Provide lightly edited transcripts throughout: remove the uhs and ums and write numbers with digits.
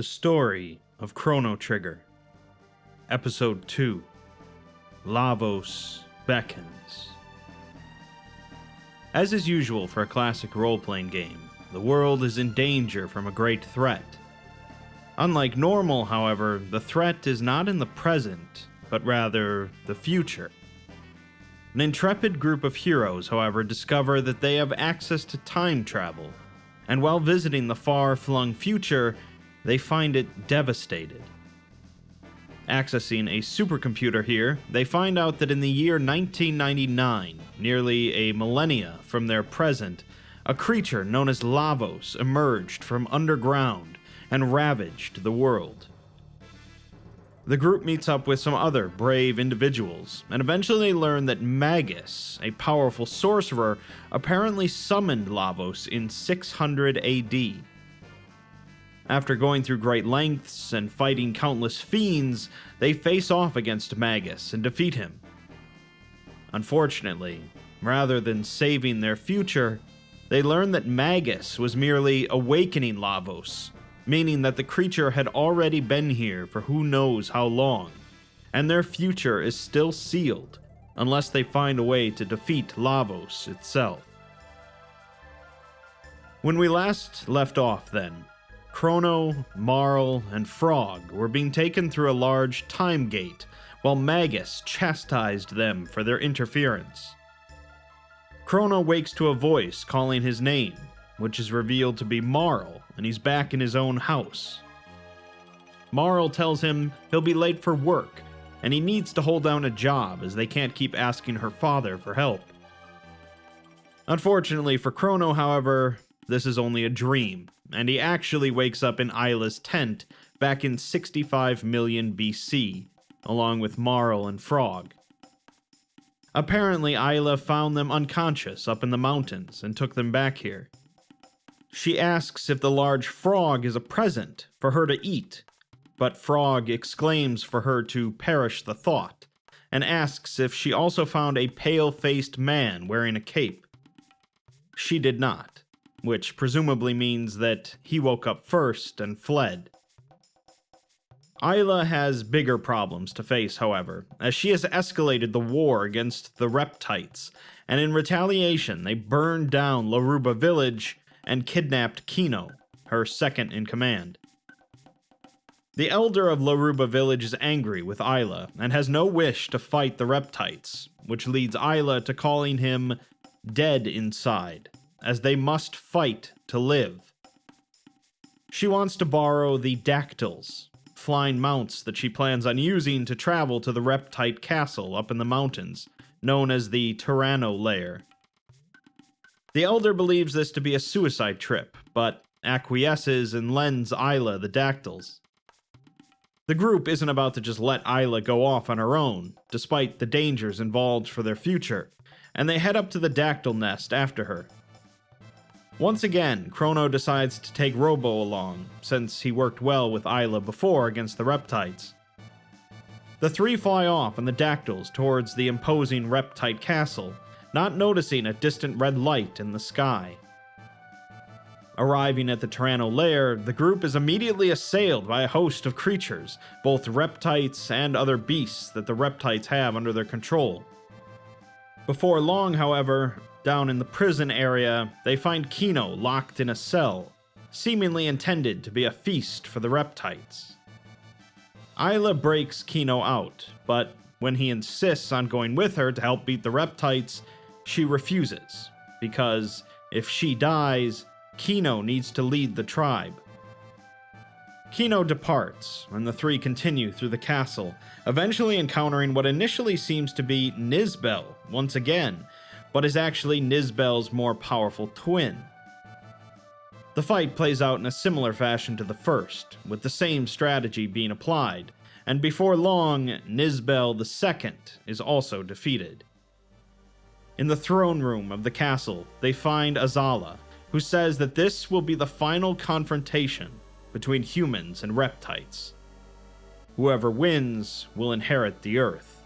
The Story of Chrono Trigger, Episode 2, Lavos, Beckons. As is usual for a classic role-playing game, the world is in danger from a great threat. Unlike normal, however, the threat is not in the present, but rather the future. An intrepid group of heroes, however, discover that they have access to time travel, and while visiting the far-flung future, they find it devastated. Accessing a supercomputer here, they find out that in the year 1999, nearly a millennia from their present, a creature known as Lavos emerged from underground and ravaged the world. The group meets up with some other brave individuals, and eventually they learn that Magus, a powerful sorcerer, apparently summoned Lavos in 600 AD. After going through great lengths and fighting countless fiends, they face off against Magus and defeat him. Unfortunately, rather than saving their future, they learn that Magus was merely awakening Lavos, meaning that the creature had already been here for who knows how long, and their future is still sealed unless they find a way to defeat Lavos itself. When we last left off then, Chrono, Marl, and Frog were being taken through a large time gate while Magus chastised them for their interference. Chrono wakes to a voice calling his name, which is revealed to be Marl, and he's back in his own house. Marl tells him he'll be late for work, and he needs to hold down a job as they can't keep asking her father for help. Unfortunately for Chrono, however, this is only a dream, and he actually wakes up in Isla's tent back in 65 million BC, along with Marl and Frog. Apparently, Isla found them unconscious up in the mountains and took them back here. She asks if the large frog is a present for her to eat, but Frog exclaims for her to perish the thought, and asks if she also found a pale-faced man wearing a cape. She did not, which presumably means that he woke up first and fled. Isla has bigger problems to face, however, as she has escalated the war against the Reptites, and in retaliation they burned down Laruba village and kidnapped Kino, her second in command. The elder of Laruba village is angry with Isla and has no wish to fight the Reptites, which leads Isla to calling him dead inside, as they must fight to live. She wants to borrow the dactyls, flying mounts that she plans on using to travel to the Reptite castle up in the mountains, known as the Tyranno Lair. The elder believes this to be a suicide trip, but acquiesces and lends Isla the dactyls. The group isn't about to just let Isla go off on her own, despite the dangers involved for their future, and they head up to the dactyl nest after her. Once again, Chrono decides to take Robo along, since he worked well with Isla before against the Reptites. The three fly off on the dactyls towards the imposing Reptite castle, not noticing a distant red light in the sky. Arriving at the Tyranno Lair, the group is immediately assailed by a host of creatures, both Reptites and other beasts that the Reptites have under their control. Before long, however, down in the prison area, they find Kino locked in a cell, seemingly intended to be a feast for the Reptites. Isla breaks Kino out, but when he insists on going with her to help beat the Reptites, she refuses, because if she dies, Kino needs to lead the tribe. Kino departs, and the three continue through the castle, eventually encountering what initially seems to be Nizbel once again, but is actually Nizbel's more powerful twin. The fight plays out in a similar fashion to the first, with the same strategy being applied, and before long, Nizbel II is also defeated. In the throne room of the castle, they find Azala, who says that this will be the final confrontation between humans and Reptites. Whoever wins will inherit the Earth.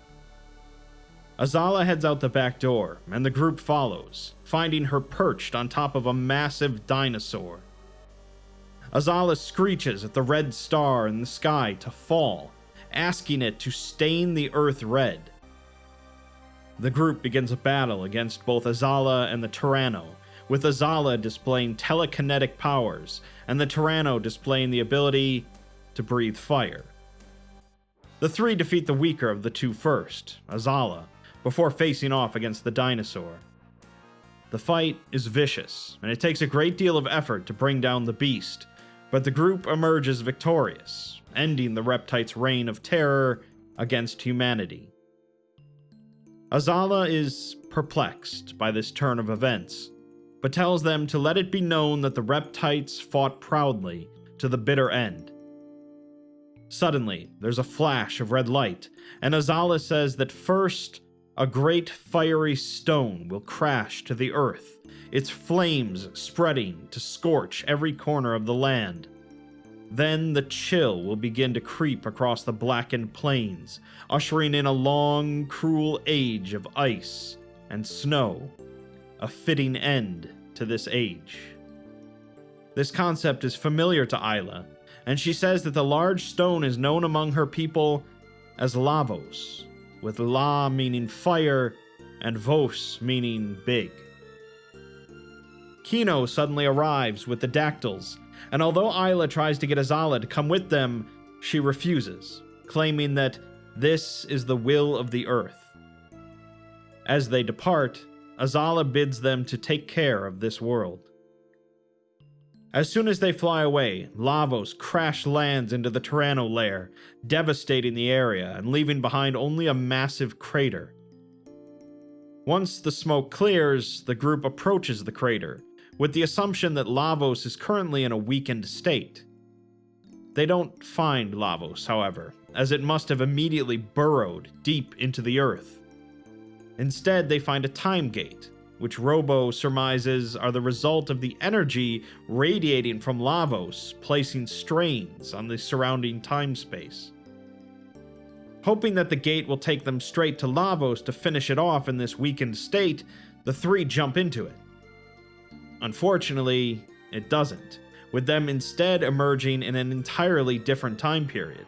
Azala heads out the back door, and the group follows, finding her perched on top of a massive dinosaur. Azala screeches at the red star in the sky to fall, asking it to stain the earth red. The group begins a battle against both Azala and the Tyranno, with Azala displaying telekinetic powers and the Tyranno displaying the ability to breathe fire. The three defeat the weaker of the two first, Azala, before facing off against the dinosaur. The fight is vicious, and it takes a great deal of effort to bring down the beast, but the group emerges victorious, ending the Reptite's reign of terror against humanity. Azala is perplexed by this turn of events, but tells them to let it be known that the Reptites fought proudly to the bitter end. Suddenly, there's a flash of red light, and Azala says that first, a great fiery stone will crash to the earth, its flames spreading to scorch every corner of the land. Then the chill will begin to creep across the blackened plains, ushering in a long, cruel age of ice and snow, a fitting end to this age. This concept is familiar to Ayla, and she says that the large stone is known among her people as Lavos, with La meaning fire and Vos meaning big. Kino suddenly arrives with the dactyls, and although Ayla tries to get Azala to come with them, she refuses, claiming that this is the will of the earth. As they depart, Azala bids them to take care of this world. As soon as they fly away, Lavos crash lands into the Tyranno lair, devastating the area and leaving behind only a massive crater. Once the smoke clears, the group approaches the crater, with the assumption that Lavos is currently in a weakened state. They don't find Lavos, however, as it must have immediately burrowed deep into the earth. Instead, they find a time gate, which Robo surmises are the result of the energy radiating from Lavos, placing strains on the surrounding time-space. Hoping that the gate will take them straight to Lavos to finish it off in this weakened state, the three jump into it. Unfortunately, it doesn't, with them instead emerging in an entirely different time period.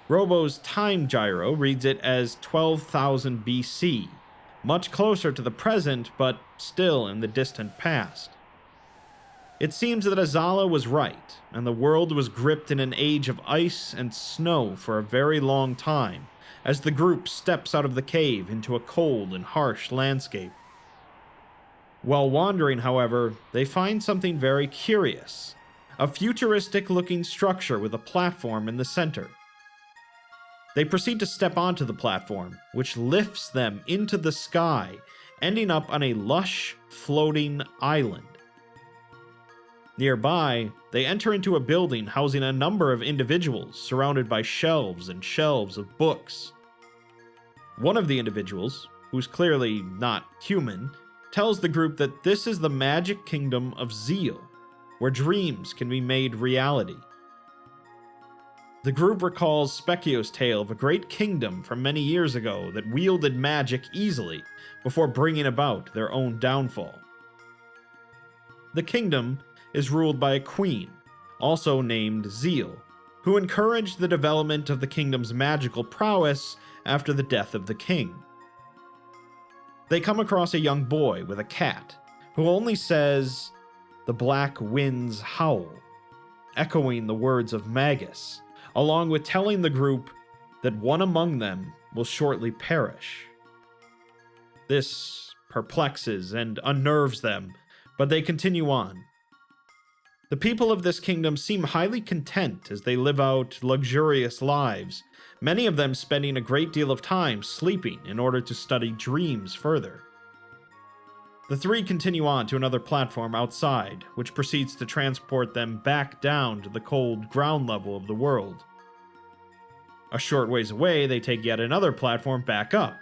Robo's time gyro reads it as 12,000 BC, much closer to the present, but still in the distant past. It seems that Azala was right, and the world was gripped in an age of ice and snow for a very long time, as the group steps out of the cave into a cold and harsh landscape. While wandering, however, they find something very curious, a futuristic-looking structure with a platform in the center. They proceed to step onto the platform, which lifts them into the sky, ending up on a lush, floating island. Nearby, they enter into a building housing a number of individuals surrounded by shelves and shelves of books. One of the individuals, who's clearly not human, tells the group that this is the magic kingdom of Zeal, where dreams can be made reality. The group recalls Specchio's tale of a great kingdom from many years ago that wielded magic easily before bringing about their own downfall. The kingdom is ruled by a queen, also named Zeal, who encouraged the development of the kingdom's magical prowess after the death of the king. They come across a young boy with a cat, who only says, "The black winds howl," echoing the words of Magus, along with telling the group that one among them will shortly perish. This perplexes and unnerves them, but they continue on. The people of this kingdom seem highly content as they live out luxurious lives, many of them spending a great deal of time sleeping in order to study dreams further. The three continue on to another platform outside, which proceeds to transport them back down to the cold ground level of the world. A short ways away, they take yet another platform back up,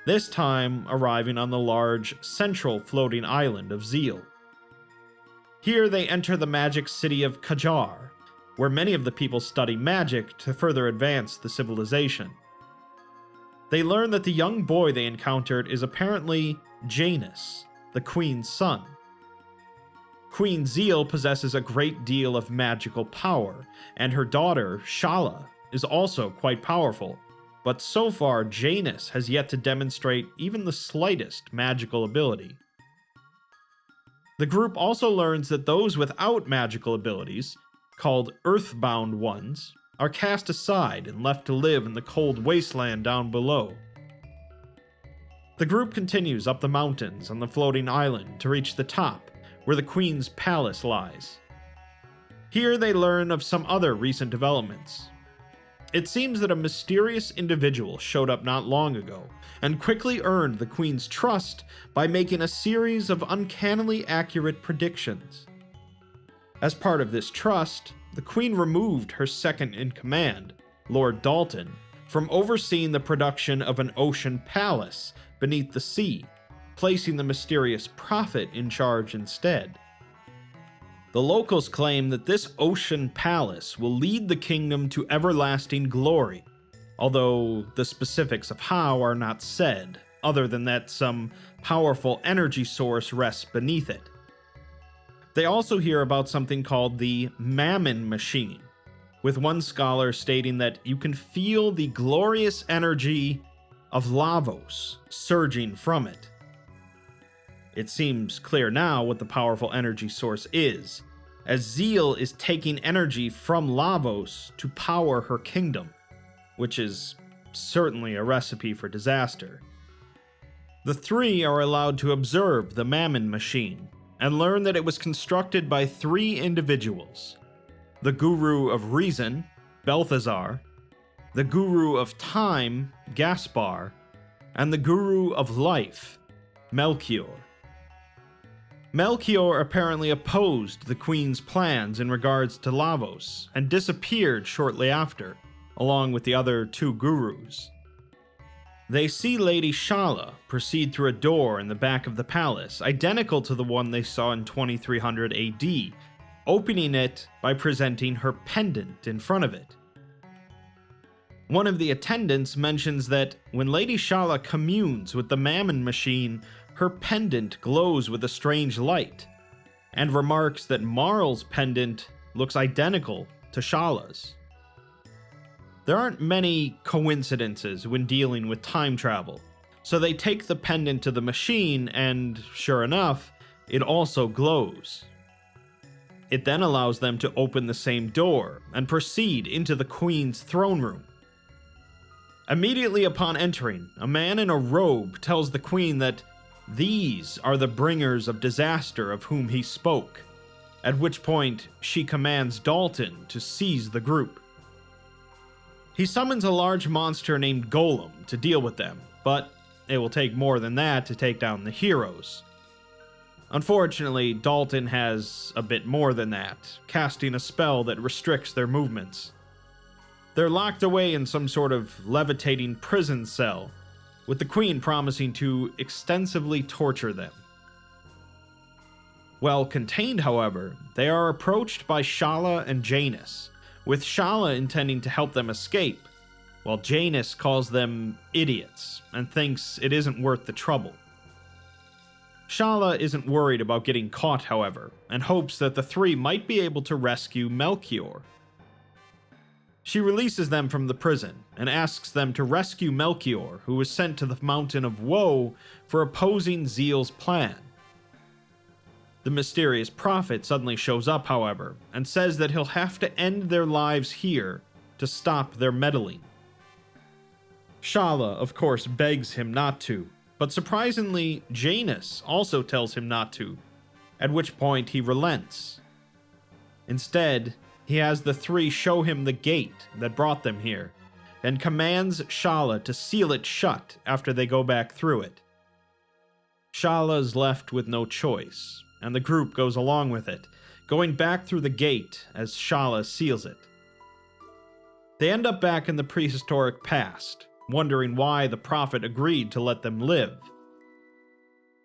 this time arriving on the large, central floating island of Zeal. Here they enter the magic city of Kajar, where many of the people study magic to further advance the civilization. They learn that the young boy they encountered is apparently Janus, the queen's son. Queen Zeal possesses a great deal of magical power, and her daughter, Shala, is also quite powerful, but so far Janus has yet to demonstrate even the slightest magical ability. The group also learns that those without magical abilities, called Earthbound ones, are cast aside and left to live in the cold wasteland down below. The group continues up the mountains on the floating island to reach the top, where the Queen's palace lies. Here they learn of some other recent developments. It seems that a mysterious individual showed up not long ago, and quickly earned the Queen's trust by making a series of uncannily accurate predictions. As part of this trust, the Queen removed her second-in-command, Lord Dalton, from overseeing the production of an ocean palace beneath the sea, placing the mysterious prophet in charge instead. The locals claim that this ocean palace will lead the kingdom to everlasting glory, although the specifics of how are not said, other than that some powerful energy source rests beneath it. They also hear about something called the Mammon Machine, with one scholar stating that you can feel the glorious energy of Lavos surging from it. It seems clear now what the powerful energy source is, as Zeal is taking energy from Lavos to power her kingdom, which is certainly a recipe for disaster. The three are allowed to observe the Mammon Machine, and learn that it was constructed by three individuals: the Guru of Reason, Balthazar, the Guru of Time, Gaspar, and the Guru of Life, Melchior. Melchior apparently opposed the Queen's plans in regards to Lavos, and disappeared shortly after, along with the other two gurus. They see Lady Shala proceed through a door in the back of the palace, identical to the one they saw in 2300 AD, opening it by presenting her pendant in front of it. One of the attendants mentions that when Lady Shala communes with the Mammon Machine, her pendant glows with a strange light, and remarks that Marl's pendant looks identical to Shala's. There aren't many coincidences when dealing with time travel, so they take the pendant to the machine and, sure enough, it also glows. It then allows them to open the same door and proceed into the Queen's throne room. Immediately upon entering, a man in a robe tells the Queen that these are the bringers of disaster of whom he spoke, at which point she commands Dalton to seize the group. He summons a large monster named Golem to deal with them, but it will take more than that to take down the heroes. Unfortunately, Dalton has a bit more than that, casting a spell that restricts their movements. They're locked away in some sort of levitating prison cell, with the Queen promising to extensively torture them. While contained, however, they are approached by Shala and Janus, with Shala intending to help them escape, while Janus calls them idiots and thinks it isn't worth the trouble. Shala isn't worried about getting caught, however, and hopes that the three might be able to rescue Melchior. She releases them from the prison and asks them to rescue Melchior, who was sent to the Mountain of Woe for opposing Zeal's plan. The mysterious prophet suddenly shows up, however, and says that he'll have to end their lives here to stop their meddling. Shala, of course, begs him not to, but surprisingly, Janus also tells him not to, at which point he relents. Instead, he has the three show him the gate that brought them here, and commands Shala to seal it shut after they go back through it. Shala's left with no choice, and the group goes along with it, going back through the gate as Shala seals it. They end up back in the prehistoric past, wondering why the prophet agreed to let them live.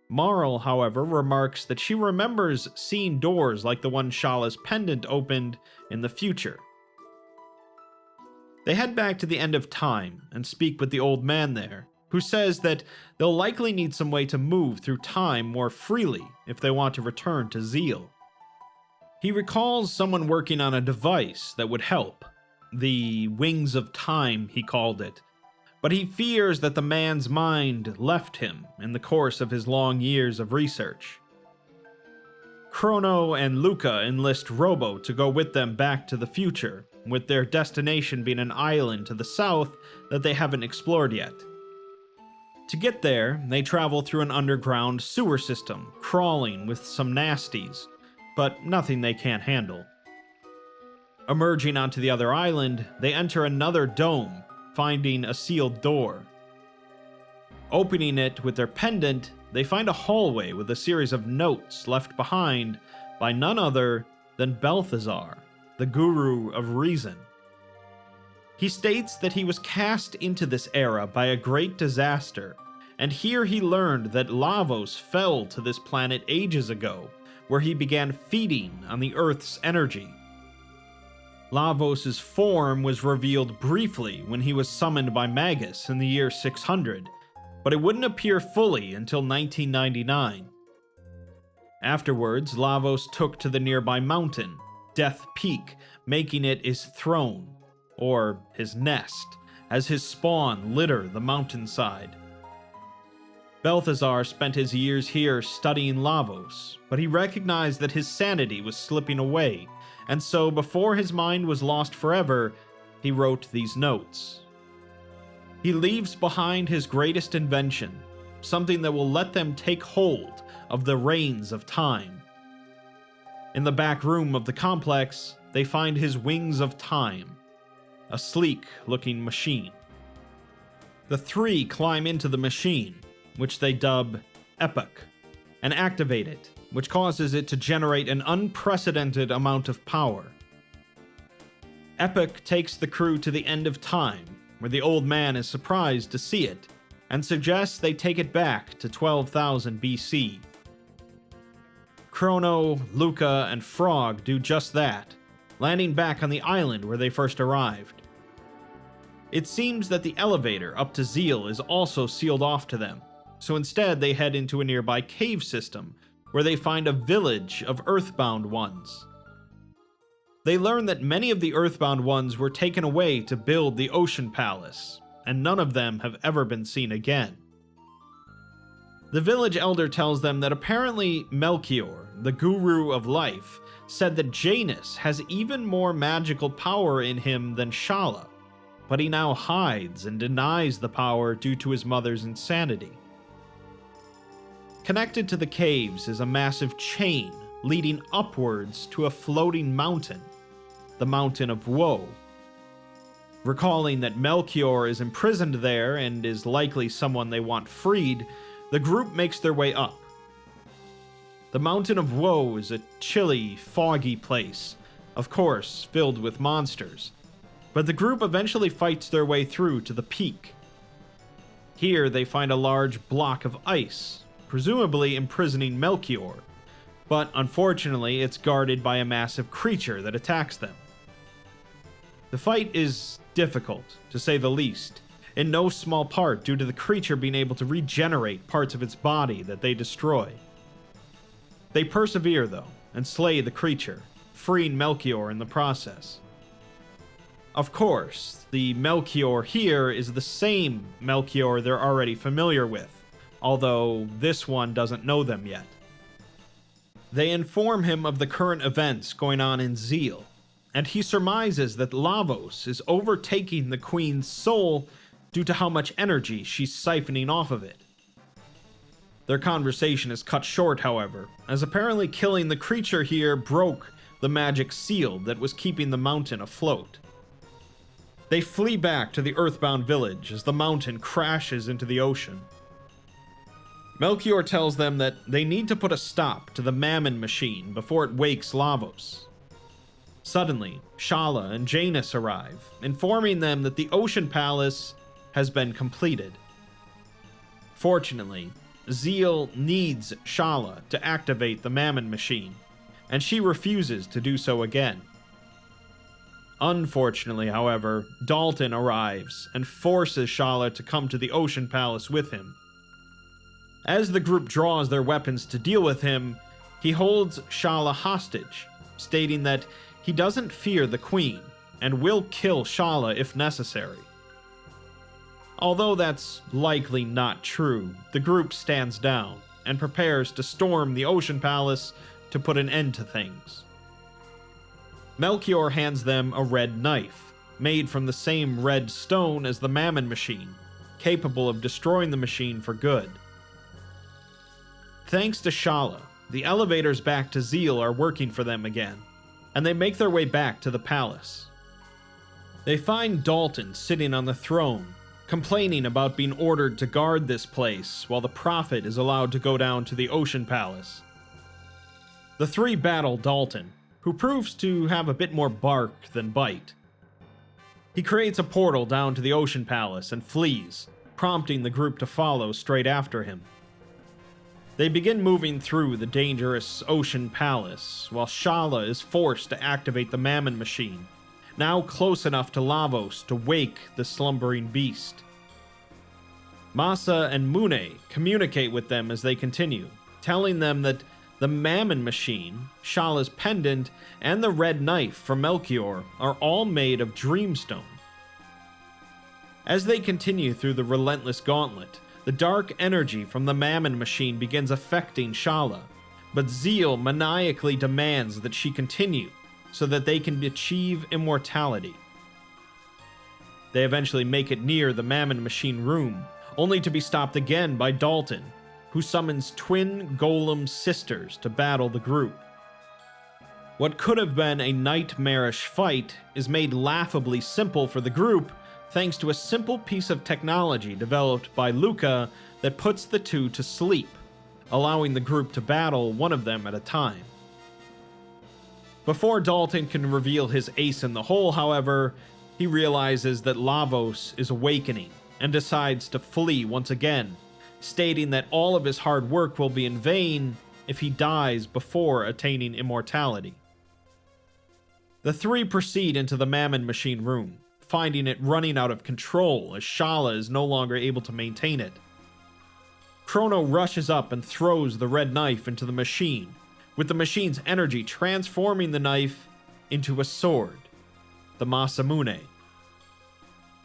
Marl, however, remarks that she remembers seeing doors like the one Shala's pendant opened in the future. They head back to the end of time and speak with the old man there, who says that they'll likely need some way to move through time more freely if they want to return to Zeal. He recalls someone working on a device that would help. The Wings of Time, he called it. But he fears that the man's mind left him in the course of his long years of research. Chrono and Luca enlist Robo to go with them back to the future, with their destination being an island to the south that they haven't explored yet. To get there, they travel through an underground sewer system, crawling with some nasties, but nothing they can't handle. Emerging onto the other island, they enter another dome, finding a sealed door. Opening it with their pendant, they find a hallway with a series of notes left behind by none other than Balthazar, the Guru of Reason. He states that he was cast into this era by a great disaster, and here he learned that Lavos fell to this planet ages ago, where he began feeding on the Earth's energy. Lavos' form was revealed briefly when he was summoned by Magus in the year 600, but it wouldn't appear fully until 1999. Afterwards, Lavos took to the nearby mountain, Death Peak, making it his throne, or his nest, as his spawn litter the mountainside. Balthazar spent his years here studying Lavos, but he recognized that his sanity was slipping away, and so before his mind was lost forever, he wrote these notes. He leaves behind his greatest invention, something that will let them take hold of the reins of time. In the back room of the complex, they find his Wings of Time, a sleek-looking machine. The three climb into the machine, which they dub Epoch, and activate it, which causes it to generate an unprecedented amount of power. Epoch takes the crew to the end of time, where the old man is surprised to see it, and suggests they take it back to 12,000 BC. Chrono, Luca, and Frog do just that, landing back on the island where they first arrived. It seems that the elevator up to Zeal is also sealed off to them, so instead they head into a nearby cave system, where they find a village of Earthbound ones. They learn that many of the Earthbound ones were taken away to build the Ocean Palace, and none of them have ever been seen again. The village elder tells them that apparently Melchior, the Guru of Life, said that Janus has even more magical power in him than Shala, but he now hides and denies the power due to his mother's insanity. Connected to the caves is a massive chain leading upwards to a floating mountain, the Mountain of Woe. Recalling that Melchior is imprisoned there and is likely someone they want freed, the group makes their way up. The Mountain of Woe is a chilly, foggy place, of course filled with monsters, but the group eventually fights their way through to the peak. Here they find a large block of ice, presumably imprisoning Melchior, but unfortunately it's guarded by a massive creature that attacks them. The fight is difficult, to say the least, in no small part due to the creature being able to regenerate parts of its body that they destroy. They persevere, though, and slay the creature, freeing Melchior in the process. Of course, the Melchior here is the same Melchior they're already familiar with, although this one doesn't know them yet. They inform him of the current events going on in Zeal, and he surmises that Lavos is overtaking the Queen's soul due to how much energy she's siphoning off of it. Their conversation is cut short, however, as apparently killing the creature here broke the magic seal that was keeping the mountain afloat. They flee back to the Earthbound village as the mountain crashes into the ocean. Melchior tells them that they need to put a stop to the Mammon Machine before it wakes Lavos. Suddenly, Shala and Janus arrive, informing them that the Ocean Palace has been completed. Fortunately, Zeal needs Shala to activate the Mammon Machine, and she refuses to do so again. Unfortunately, however, Dalton arrives and forces Shala to come to the Ocean Palace with him. As the group draws their weapons to deal with him, he holds Shala hostage, stating that he doesn't fear the Queen and will kill Shala if necessary. Although that's likely not true, the group stands down and prepares to storm the Ocean Palace to put an end to things. Melchior hands them a red knife, made from the same red stone as the Mammon Machine, capable of destroying the machine for good. Thanks to Shala, the elevators back to Zeal are working for them again, and they make their way back to the palace. They find Dalton sitting on the throne, complaining about being ordered to guard this place while the Prophet is allowed to go down to the Ocean Palace. The three battle Dalton, who proves to have a bit more bark than bite. He creates a portal down to the Ocean Palace and flees, prompting the group to follow straight after him. They begin moving through the dangerous Ocean Palace, while Shala is forced to activate the Mammon Machine, now close enough to Lavos to wake the slumbering beast. Masa and Mune communicate with them as they continue, telling them that the Mammon Machine, Shala's pendant, and the red knife from Melchior are all made of dreamstone. As they continue through the relentless gauntlet, the dark energy from the Mammon Machine begins affecting Shala, but Zeal maniacally demands that she continue so that they can achieve immortality. They eventually make it near the Mammon Machine room, only to be stopped again by Dalton, who summons twin golem sisters to battle the group. What could have been a nightmarish fight is made laughably simple for the group thanks to a simple piece of technology developed by Luca that puts the two to sleep, allowing the group to battle one of them at a time. Before Dalton can reveal his ace in the hole, however, he realizes that Lavos is awakening and decides to flee once again, stating that all of his hard work will be in vain if he dies before attaining immortality. The three proceed into the Mammon Machine room, finding it running out of control as Shala is no longer able to maintain it. Chrono rushes up and throws the red knife into the machine, with the machine's energy transforming the knife into a sword, the Masamune.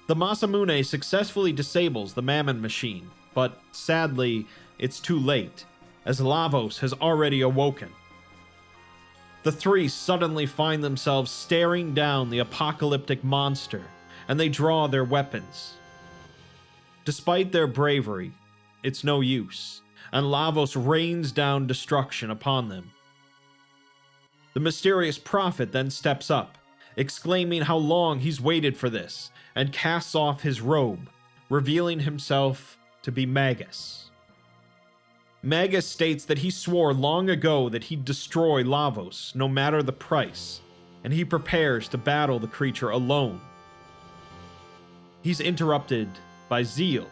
The Masamune successfully disables the Mammon Machine, but sadly, it's too late, as Lavos has already awoken. The three suddenly find themselves staring down the apocalyptic monster, and they draw their weapons. Despite their bravery, it's no use, and Lavos rains down destruction upon them. The mysterious prophet then steps up, exclaiming how long he's waited for this, and casts off his robe, revealing himself to be Magus. Magus states that he swore long ago that he'd destroy Lavos, no matter the price, and he prepares to battle the creature alone. He's interrupted by Zeal,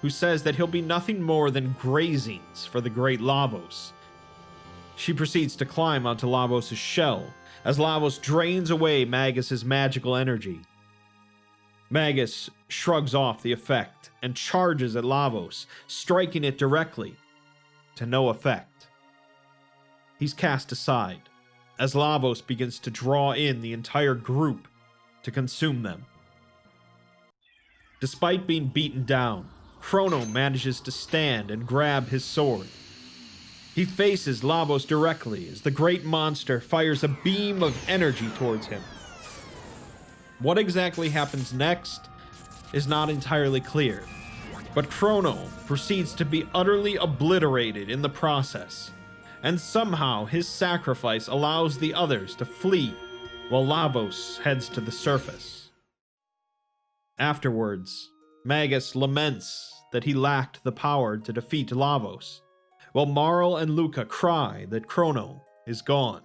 who says that he'll be nothing more than grazings for the great Lavos. She proceeds to climb onto Lavos' shell, as Lavos drains away Magus' magical energy. Magus shrugs off the effect and charges at Lavos, striking it directly, to no effect. He's cast aside, as Lavos begins to draw in the entire group to consume them. Despite being beaten down, Chrono manages to stand and grab his sword. He faces Lavos directly as the great monster fires a beam of energy towards him. What exactly happens next is not entirely clear, but Chrono proceeds to be utterly obliterated in the process, and somehow his sacrifice allows the others to flee while Lavos heads to the surface. Afterwards, Magus laments that he lacked the power to defeat Lavos, while Marl and Luca cry that Chrono is gone.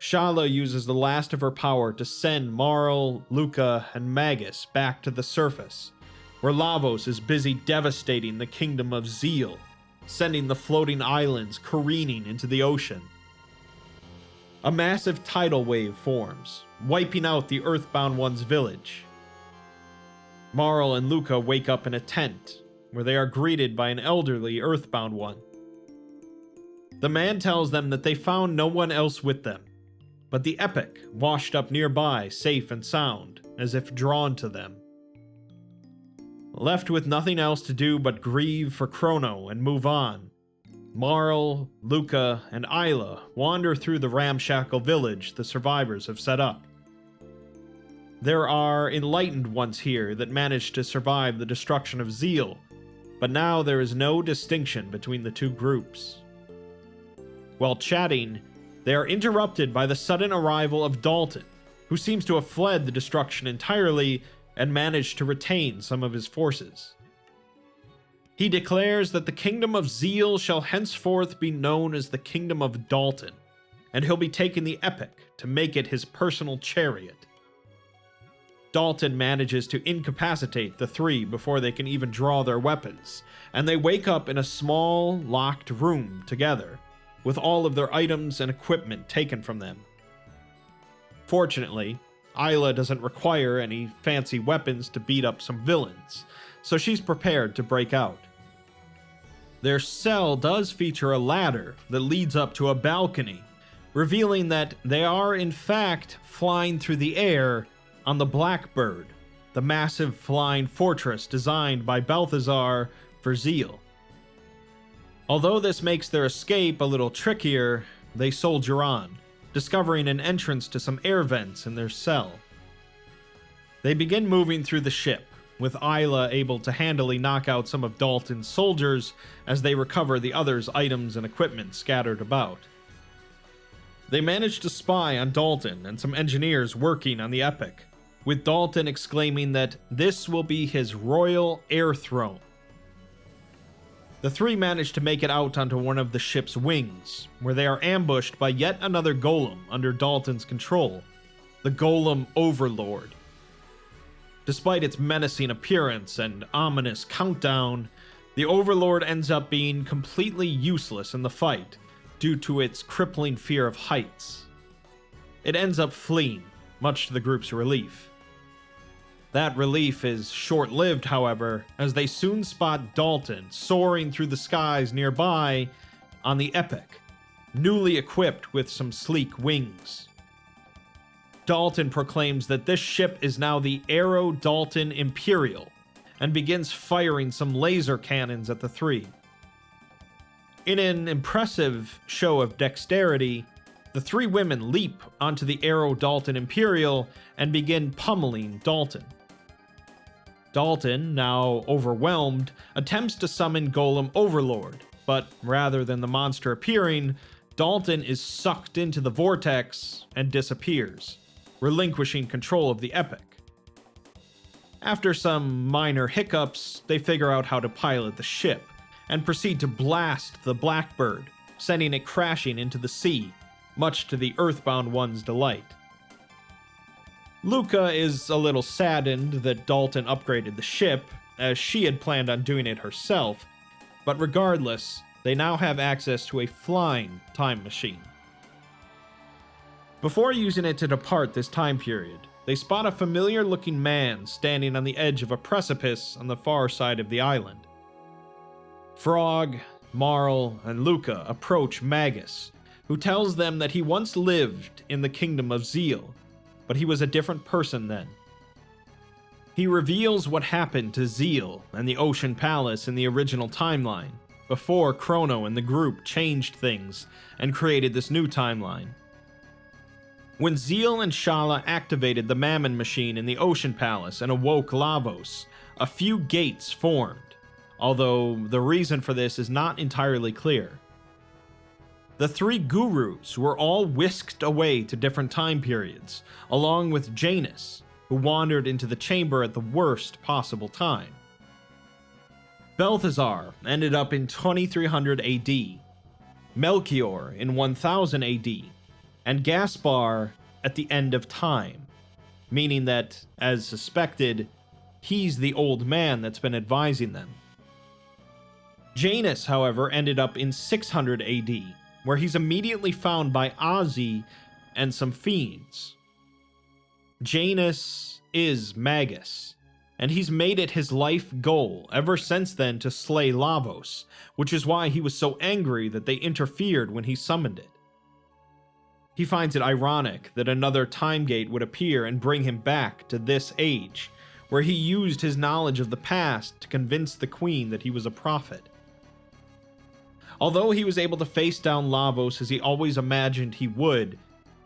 Shala uses the last of her power to send Marl, Luca, and Magus back to the surface, where Lavos is busy devastating the kingdom of Zeal, sending the floating islands careening into the ocean. A massive tidal wave forms, wiping out the Earthbound One's village. Marl and Luca wake up in a tent, where they are greeted by an elderly Earthbound One. The man tells them that they found no one else with them, but the Epic washed up nearby, safe and sound, as if drawn to them. Left with nothing else to do but grieve for Chrono and move on, Marl, Luca, and Isla wander through the ramshackle village the survivors have set up. There are enlightened ones here that managed to survive the destruction of Zeal, but now there is no distinction between the two groups. While chatting, they are interrupted by the sudden arrival of Dalton, who seems to have fled the destruction entirely and managed to retain some of his forces. He declares that the kingdom of Zeal shall henceforth be known as the kingdom of Dalton, and he'll be taking the Epic to make it his personal chariot. Dalton manages to incapacitate the three before they can even draw their weapons, and they wake up in a small, locked room together, with all of their items and equipment taken from them. Fortunately, Isla doesn't require any fancy weapons to beat up some villains, so she's prepared to break out. Their cell does feature a ladder that leads up to a balcony, revealing that they are in fact flying through the air on the Blackbird, the massive flying fortress designed by Balthazar for Zeal. Although this makes their escape a little trickier, they soldier on, discovering an entrance to some air vents in their cell. They begin moving through the ship, with Isla able to handily knock out some of Dalton's soldiers as they recover the others' items and equipment scattered about. They manage to spy on Dalton and some engineers working on the Epic, with Dalton exclaiming that this will be his royal air throne. The three manage to make it out onto one of the ship's wings, where they are ambushed by yet another golem under Dalton's control, the Golem Overlord. Despite its menacing appearance and ominous countdown, the Overlord ends up being completely useless in the fight due to its crippling fear of heights. It ends up fleeing, much to the group's relief. That relief is short-lived, however, as they soon spot Dalton soaring through the skies nearby on the Epic, newly equipped with some sleek wings. Dalton proclaims that this ship is now the Aero Dalton Imperial, and begins firing some laser cannons at the three. In an impressive show of dexterity, the three women leap onto the Aero Dalton Imperial and begin pummeling Dalton. Dalton, now overwhelmed, attempts to summon Golem Overlord, but rather than the monster appearing, Dalton is sucked into the vortex and disappears, relinquishing control of the Epic. After some minor hiccups, they figure out how to pilot the ship, and proceed to blast the Blackbird, sending it crashing into the sea, much to the Earthbound one's delight. Luca is a little saddened that Dalton upgraded the ship, as she had planned on doing it herself, but regardless, they now have access to a flying time machine. Before using it to depart this time period, they spot a familiar-looking man standing on the edge of a precipice on the far side of the island. Frog, Marl, and Luca approach Magus, who tells them that he once lived in the kingdom of Zeal, but he was a different person then. He reveals what happened to Zeal and the Ocean Palace in the original timeline, before Chrono and the group changed things and created this new timeline. When Zeal and Shala activated the Mammon Machine in the Ocean Palace and awoke Lavos, a few gates formed, although the reason for this is not entirely clear. The three gurus were all whisked away to different time periods, along with Janus, who wandered into the chamber at the worst possible time. Balthazar ended up in 2300 AD, Melchior in 1000 AD, and Gaspar at the end of time, meaning that, as suspected, he's the old man that's been advising them. Janus, however, ended up in 600 AD, where he's immediately found by Ozzy and some fiends. Janus is Magus, and he's made it his life goal ever since then to slay Lavos, which is why he was so angry that they interfered when he summoned it. He finds it ironic that another time gate would appear and bring him back to this age, where he used his knowledge of the past to convince the queen that he was a prophet. Although he was able to face down Lavos as he always imagined he would,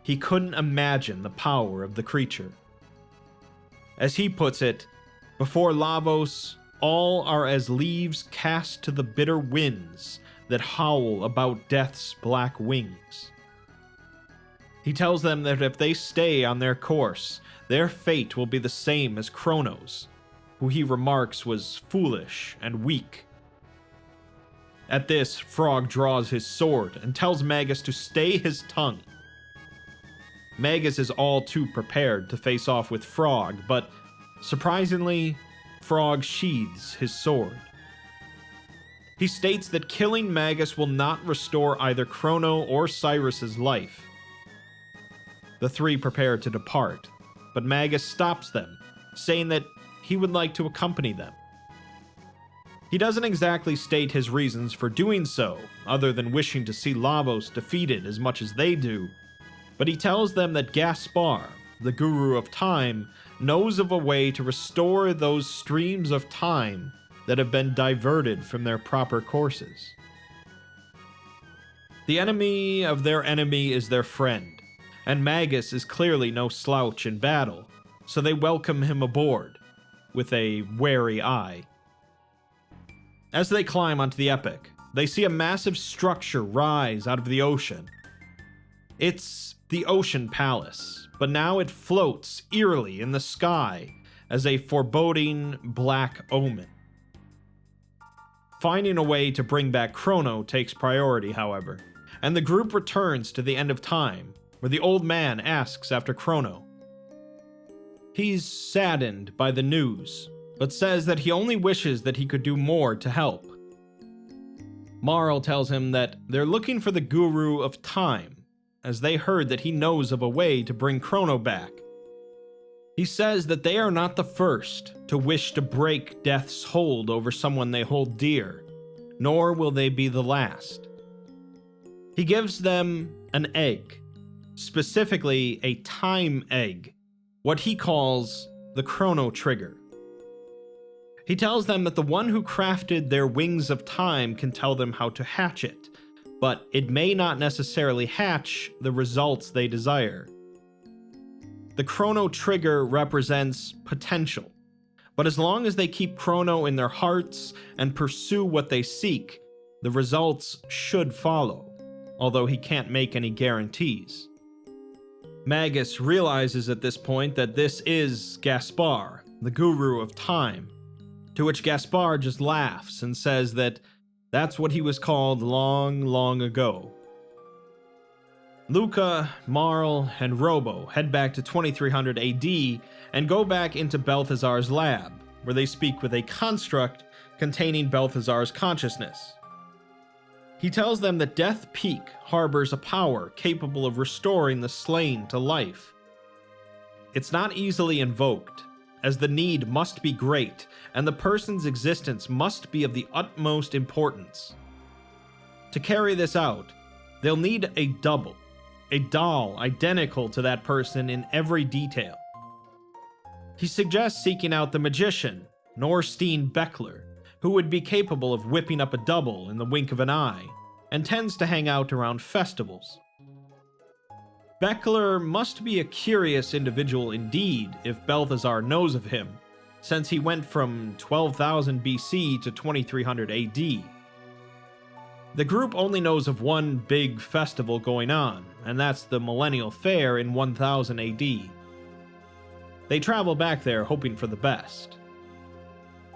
he couldn't imagine the power of the creature. As he puts it, before Lavos, all are as leaves cast to the bitter winds that howl about death's black wings. He tells them that if they stay on their course, their fate will be the same as Chrono's, who he remarks was foolish and weak. At this, Frog draws his sword and tells Magus to stay his tongue. Magus is all too prepared to face off with Frog, but surprisingly, Frog sheathes his sword. He states that killing Magus will not restore either Chrono or Cyrus's life. The three prepare to depart, but Magus stops them, saying that he would like to accompany them. He doesn't exactly state his reasons for doing so, other than wishing to see Lavos defeated as much as they do, but he tells them that Gaspar, the Guru of Time, knows of a way to restore those streams of time that have been diverted from their proper courses. The enemy of their enemy is their friend, and Magus is clearly no slouch in battle, so they welcome him aboard, with a wary eye. As they climb onto the Epic, they see a massive structure rise out of the ocean. It's the Ocean Palace, but now it floats eerily in the sky as a foreboding black omen. Finding a way to bring back Chrono takes priority, however, and the group returns to the end of time, where the old man asks after Chrono. He's saddened by the news, but says that he only wishes that he could do more to help. Marl tells him that they're looking for the Guru of Time, as they heard that he knows of a way to bring Chrono back. He says that they are not the first to wish to break death's hold over someone they hold dear, nor will they be the last. He gives them an egg, specifically a time egg, what he calls the Chrono Trigger. He tells them that the one who crafted their Wings of Time can tell them how to hatch it, but it may not necessarily hatch the results they desire. The Chrono Trigger represents potential, but as long as they keep Chrono in their hearts and pursue what they seek, the results should follow, although he can't make any guarantees. Magus realizes at this point that this is Gaspar, the Guru of Time, to which Gaspar just laughs and says that that's what he was called long, long ago. Luca, Marl, and Robo head back to 2300 AD and go back into Balthazar's lab, where they speak with a construct containing Balthazar's consciousness. He tells them that Death Peak harbors a power capable of restoring the slain to life. It's not easily invoked, as the need must be great, and the person's existence must be of the utmost importance. To carry this out, they'll need a double, a doll identical to that person in every detail. He suggests seeking out the magician, Norstein Beckler, who would be capable of whipping up a double in the wink of an eye, and tends to hang out around festivals. Beckler must be a curious individual indeed if Balthazar knows of him, since he went from 12,000 BC to 2300 AD. The group only knows of one big festival going on, and that's the Millennial Fair in 1000 AD. They travel back there hoping for the best.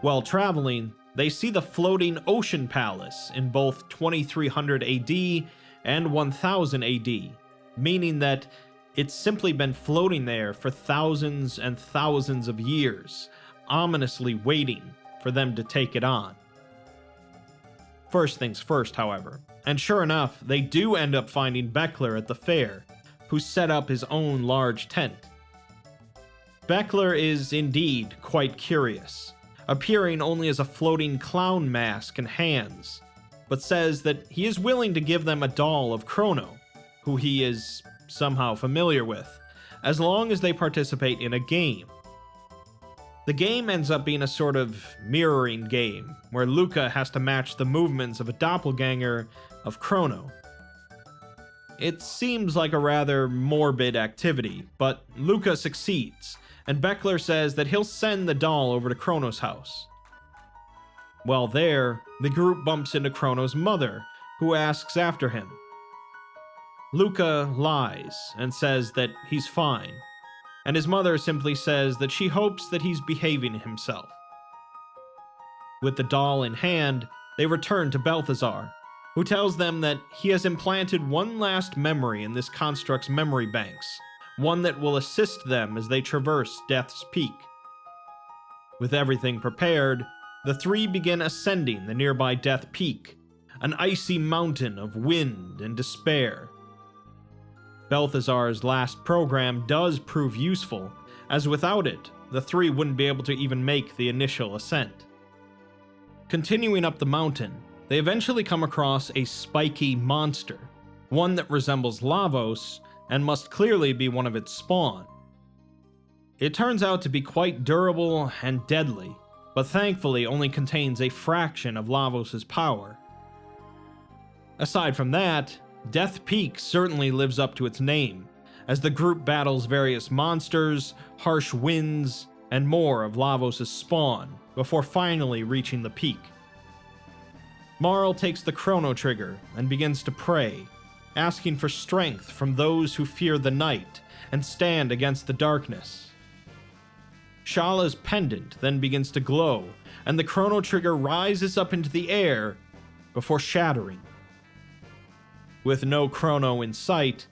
While traveling, they see the floating Ocean Palace in both 2300 AD and 1000 AD, meaning that it's simply been floating there for thousands and thousands of years, ominously waiting for them to take it on. First things first, however, and sure enough, they do end up finding Beckler at the fair, who set up his own large tent. Beckler is indeed quite curious, appearing only as a floating clown mask and hands, but says that he is willing to give them a doll of Chrono, who he is somehow familiar with, as long as they participate in a game. The game ends up being a sort of mirroring game, where Luca has to match the movements of a doppelganger of Chrono. It seems like a rather morbid activity, but Luca succeeds, and Beckler says that he'll send the doll over to Chrono's house. While there, the group bumps into Chrono's mother, who asks after him. Luca lies and says that he's fine, and his mother simply says that she hopes that he's behaving himself. With the doll in hand, they return to Balthazar, who tells them that he has implanted one last memory in this construct's memory banks, one that will assist them as they traverse Death's Peak. With everything prepared, the three begin ascending the nearby Death Peak, an icy mountain of wind and despair. Balthazar's last program does prove useful, as without it, the three wouldn't be able to even make the initial ascent. Continuing up the mountain, they eventually come across a spiky monster, one that resembles Lavos and must clearly be one of its spawn. It turns out to be quite durable and deadly, but thankfully only contains a fraction of Lavos' power. Aside from that, Death Peak certainly lives up to its name, as the group battles various monsters, harsh winds, and more of Lavos' spawn, before finally reaching the peak. Marl takes the Chrono Trigger and begins to pray, asking for strength from those who fear the night and stand against the darkness. Shala's pendant then begins to glow, and the Chrono Trigger rises up into the air before shattering. With no Chrono in sight,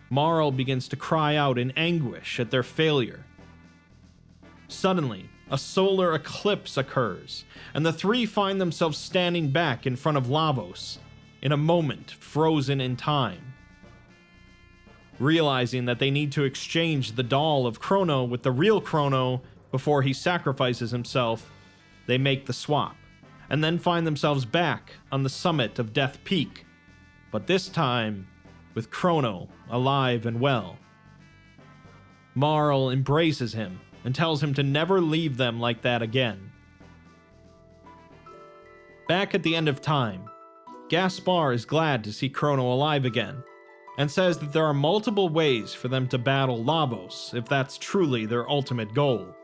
Marl begins to cry out in anguish at their failure. Suddenly, a solar eclipse occurs, and the three find themselves standing back in front of Lavos, in a moment frozen in time. Realizing that they need to exchange the doll of Chrono with the real Chrono before he sacrifices himself, they make the swap, and then find themselves back on the summit of Death Peak, but this time with Chrono alive and well. Marl embraces him and tells him to never leave them like that again. Back at the end of time, Gaspar is glad to see Chrono alive again, and says that there are multiple ways for them to battle Lavos if that's truly their ultimate goal.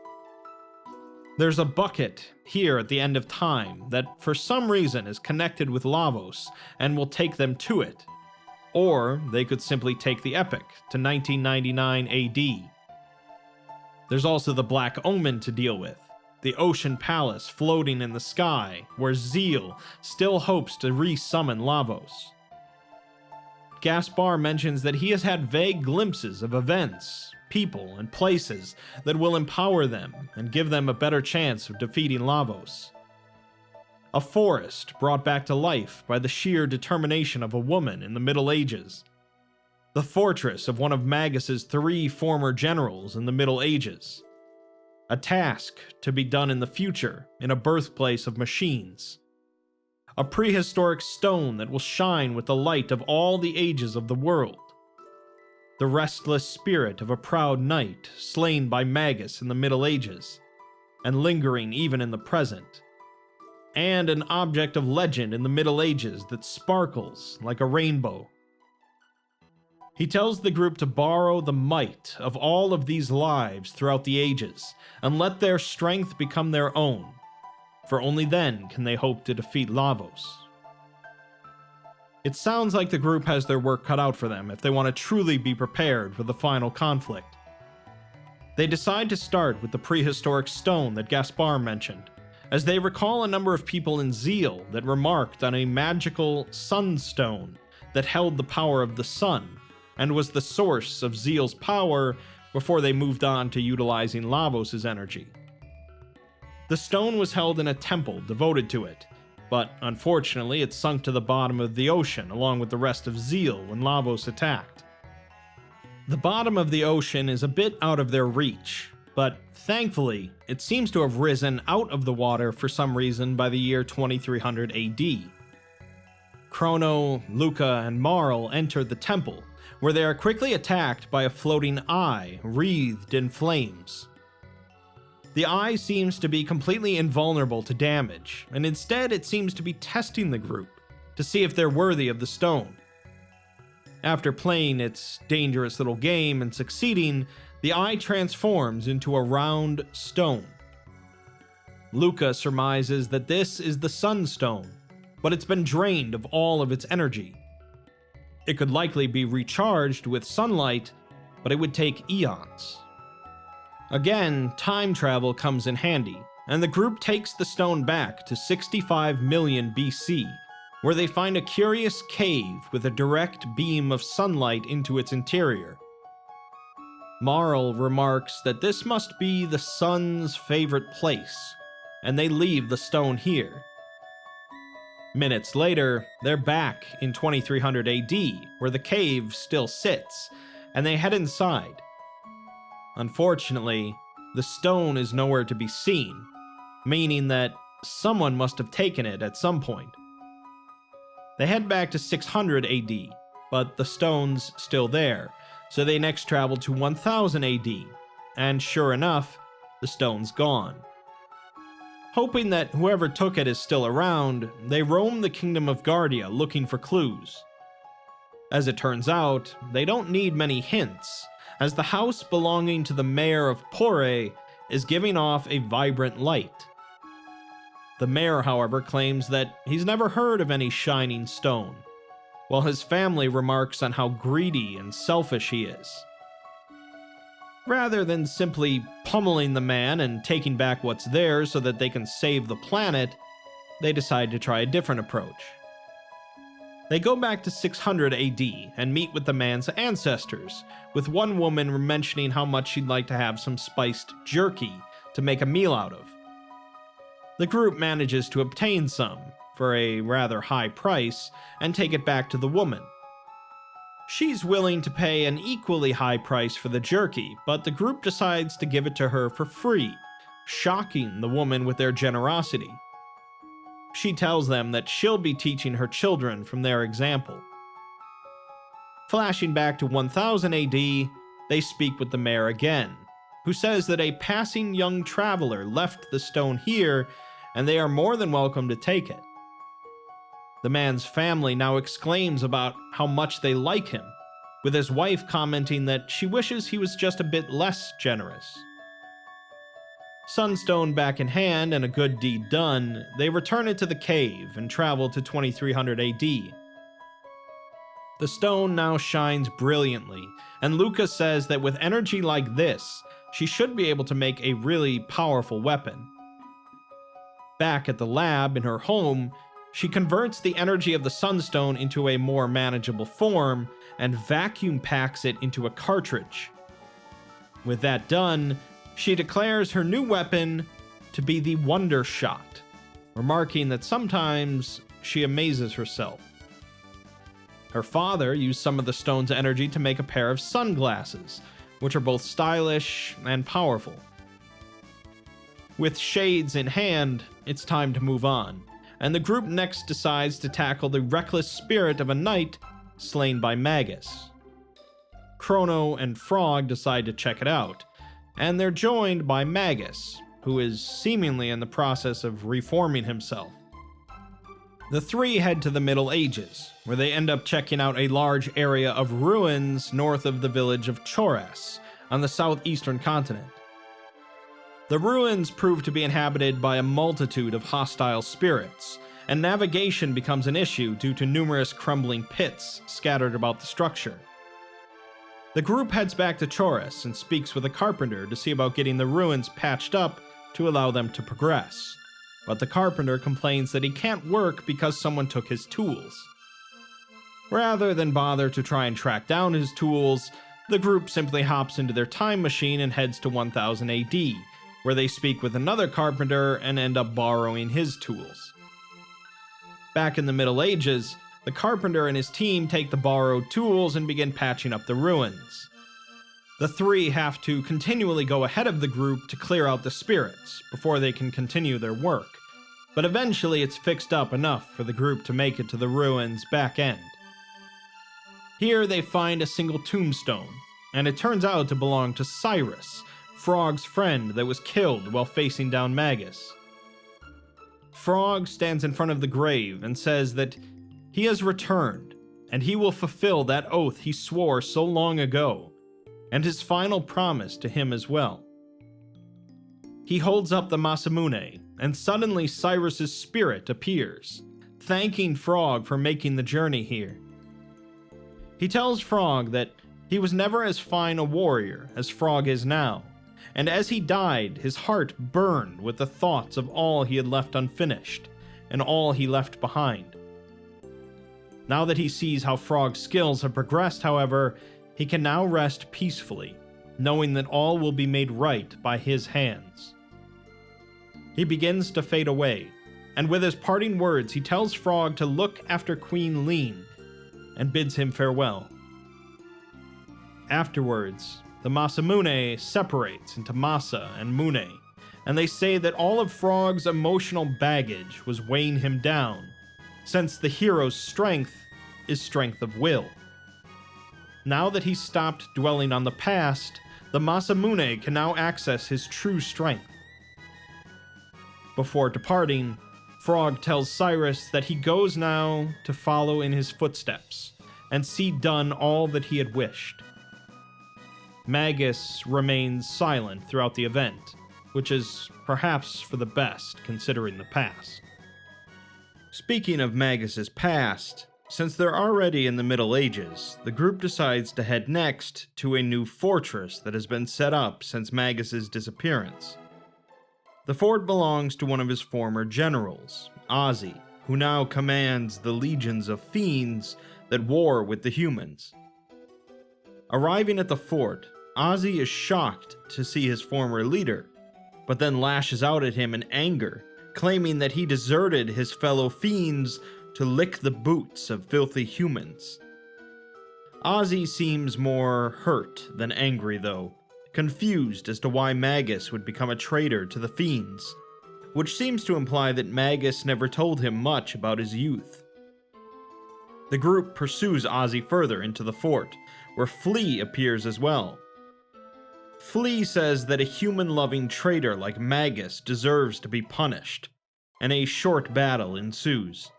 There's a bucket here at the end of time that for some reason is connected with Lavos and will take them to it. Or they could simply take the epic to 1999 AD. There's also the Black Omen to deal with, the ocean palace floating in the sky where Zeal still hopes to re-summon Lavos. Gaspar mentions that he has had vague glimpses of events, people, and places that will empower them and give them a better chance of defeating Lavos. A forest brought back to life by the sheer determination of a woman in the Middle Ages. The fortress of one of Magus's 3 former generals in the Middle Ages. A task to be done in the future in a birthplace of machines. A prehistoric stone that will shine with the light of all the ages of the world. The restless spirit of a proud knight slain by Magus in the Middle Ages, and lingering even in the present. And an object of legend in the Middle Ages that sparkles like a rainbow. He tells the group to borrow the might of all of these lives throughout the ages, and let their strength become their own, for only then can they hope to defeat Lavos. It sounds like the group has their work cut out for them if they want to truly be prepared for the final conflict. They decide to start with the prehistoric stone that Gaspar mentioned, as they recall a number of people in Zeal that remarked on a magical sunstone that held the power of the sun, and was the source of Zeal's power before they moved on to utilizing Lavos' energy. The stone was held in a temple devoted to it, but unfortunately it sunk to the bottom of the ocean along with the rest of Zeal when Lavos attacked. The bottom of the ocean is a bit out of their reach, but thankfully, it seems to have risen out of the water for some reason by the year 2300 AD. Chrono, Luca, and Marl enter the temple, where they are quickly attacked by a floating eye wreathed in flames. The eye seems to be completely invulnerable to damage, and instead it seems to be testing the group to see if they're worthy of the stone. After playing its dangerous little game and succeeding, the eye transforms into a round stone. Luca surmises that this is the Sunstone, but it's been drained of all of its energy. It could likely be recharged with sunlight, but it would take eons. Again, time travel comes in handy, and the group takes the stone back to 65 million BC, where they find a curious cave with a direct beam of sunlight into its interior. Marl remarks that this must be the sun's favorite place, and they leave the stone here. Minutes later, they're back in 2300 AD, where the cave still sits, and they head inside. Unfortunately, the stone is nowhere to be seen, meaning that someone must have taken it at some point. They head back to 600 AD, but the stone's still there, so they next travel to 1000 AD, and sure enough, the stone's gone. Hoping that whoever took it is still around, they roam the kingdom of Guardia looking for clues. As it turns out, they don't need many hints, as the house belonging to the mayor of Pore is giving off a vibrant light. The mayor, however, claims that he's never heard of any shining stone, while his family remarks on how greedy and selfish he is. Rather than simply pummeling the man and taking back what's theirs so that they can save the planet, they decide to try a different approach. They go back to 600 AD and meet with the man's ancestors, with one woman mentioning how much she'd like to have some spiced jerky to make a meal out of. The group manages to obtain some, for a rather high price, and take it back to the woman. She's willing to pay an equally high price for the jerky, but the group decides to give it to her for free, shocking the woman with their generosity. She tells them that she'll be teaching her children from their example. Flashing back to 1000 AD, they speak with the mayor again, who says that a passing young traveler left the stone here, and they are more than welcome to take it. The man's family now exclaims about how much they like him, with his wife commenting that she wishes he was just a bit less generous. Sunstone back in hand and a good deed done, they return it to the cave and travel to 2300 AD. The stone now shines brilliantly, and Luca says that with energy like this, she should be able to make a really powerful weapon. Back at the lab in her home, she converts the energy of the Sunstone into a more manageable form and vacuum packs it into a cartridge. With that done, she declares her new weapon to be the Wonder Shot, remarking that sometimes she amazes herself. Her father used some of the stone's energy to make a pair of sunglasses, which are both stylish and powerful. With shades in hand, it's time to move on, and the group next decides to tackle the reckless spirit of a knight slain by Magus. Chrono and Frog decide to check it out, and they're joined by Magus, who is seemingly in the process of reforming himself. The three head to the Middle Ages, where they end up checking out a large area of ruins north of the village of Choras, on the southeastern continent. The ruins prove to be inhabited by a multitude of hostile spirits, and navigation becomes an issue due to numerous crumbling pits scattered about the structure. The group heads back to Choras and speaks with a carpenter to see about getting the ruins patched up to allow them to progress, but the carpenter complains that he can't work because someone took his tools. Rather than bother to try and track down his tools, the group simply hops into their time machine and heads to 1000 AD, where they speak with another carpenter and end up borrowing his tools. Back in the Middle Ages, the carpenter and his team take the borrowed tools and begin patching up the ruins. The three have to continually go ahead of the group to clear out the spirits before they can continue their work, but eventually it's fixed up enough for the group to make it to the ruins' back end. Here they find a single tombstone, and it turns out to belong to Cyrus, Frog's friend that was killed while facing down Magus. Frog stands in front of the grave and says that he has returned, and he will fulfill that oath he swore so long ago, and his final promise to him as well. He holds up the Masamune, and suddenly Cyrus's spirit appears, thanking Frog for making the journey here. He tells Frog that he was never as fine a warrior as Frog is now, and as he died, his heart burned with the thoughts of all he had left unfinished, and all he left behind. Now that he sees how Frog's skills have progressed, however, he can now rest peacefully, knowing that all will be made right by his hands. He begins to fade away, and with his parting words, he tells Frog to look after Queen Lean, and bids him farewell. Afterwards, the Masamune separates into Masa and Mune, and they say that all of Frog's emotional baggage was weighing him down, since the hero's strength is strength of will. Now that he's stopped dwelling on the past, the Masamune can now access his true strength. Before departing, Frog tells Cyrus that he goes now to follow in his footsteps and see done all that he had wished. Magus remains silent throughout the event, which is perhaps for the best considering the past. Speaking of Magus's past, since they're already in the Middle Ages, the group decides to head next to a new fortress that has been set up since Magus's disappearance. The fort belongs to one of his former generals, Ozzy, who now commands the legions of fiends that war with the humans. Arriving at the fort, Ozzy is shocked to see his former leader, but then lashes out at him in anger, claiming that he deserted his fellow fiends to lick the boots of filthy humans. Ozzy seems more hurt than angry though, confused as to why Magus would become a traitor to the fiends, which seems to imply that Magus never told him much about his youth. The group pursues Ozzy further into the fort, where Flea appears as well. Flea says that a human-loving traitor like Magus deserves to be punished, and a short battle ensues.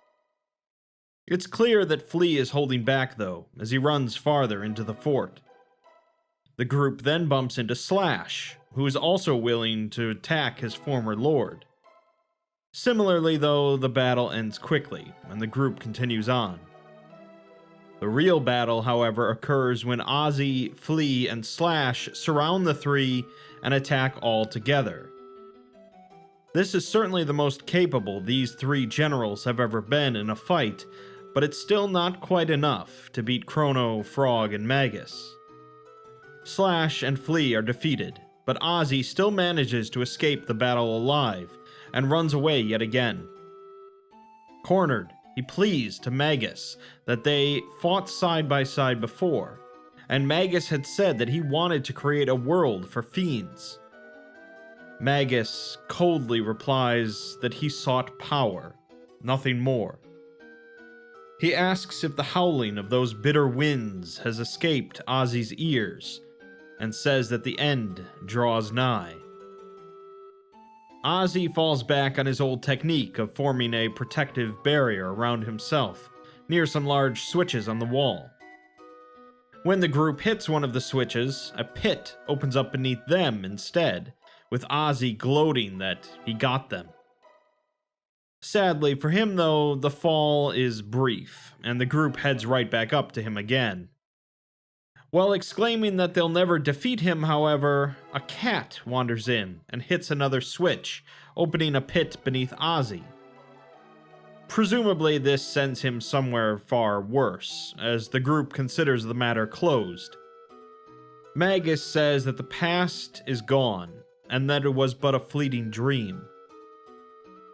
It's clear that Flea is holding back though, as he runs farther into the fort. The group then bumps into Slash, who is also willing to attack his former lord. Similarly though, the battle ends quickly, and the group continues on. The real battle, however, occurs when Ozzy, Flea, and Slash surround the three and attack all together. This is certainly the most capable these three generals have ever been in a fight, but it's still not quite enough to beat Chrono, Frog, and Magus. Slash and Flea are defeated, but Ozzy still manages to escape the battle alive, and runs away yet again. Cornered, he pleads to Magus that they fought side by side before, and Magus had said that he wanted to create a world for fiends. Magus coldly replies that he sought power, nothing more. He asks if the howling of those bitter winds has escaped Ozzy's ears, and says that the end draws nigh. Ozzy falls back on his old technique of forming a protective barrier around himself, near some large switches on the wall. When the group hits one of the switches, a pit opens up beneath them instead, with Ozzy gloating that he got them. Sadly for him though, the fall is brief, and the group heads right back up to him again. While exclaiming that they'll never defeat him, however, a cat wanders in and hits another switch, opening a pit beneath Ozzy. Presumably this sends him somewhere far worse, as the group considers the matter closed. Magus says that the past is gone, and that it was but a fleeting dream.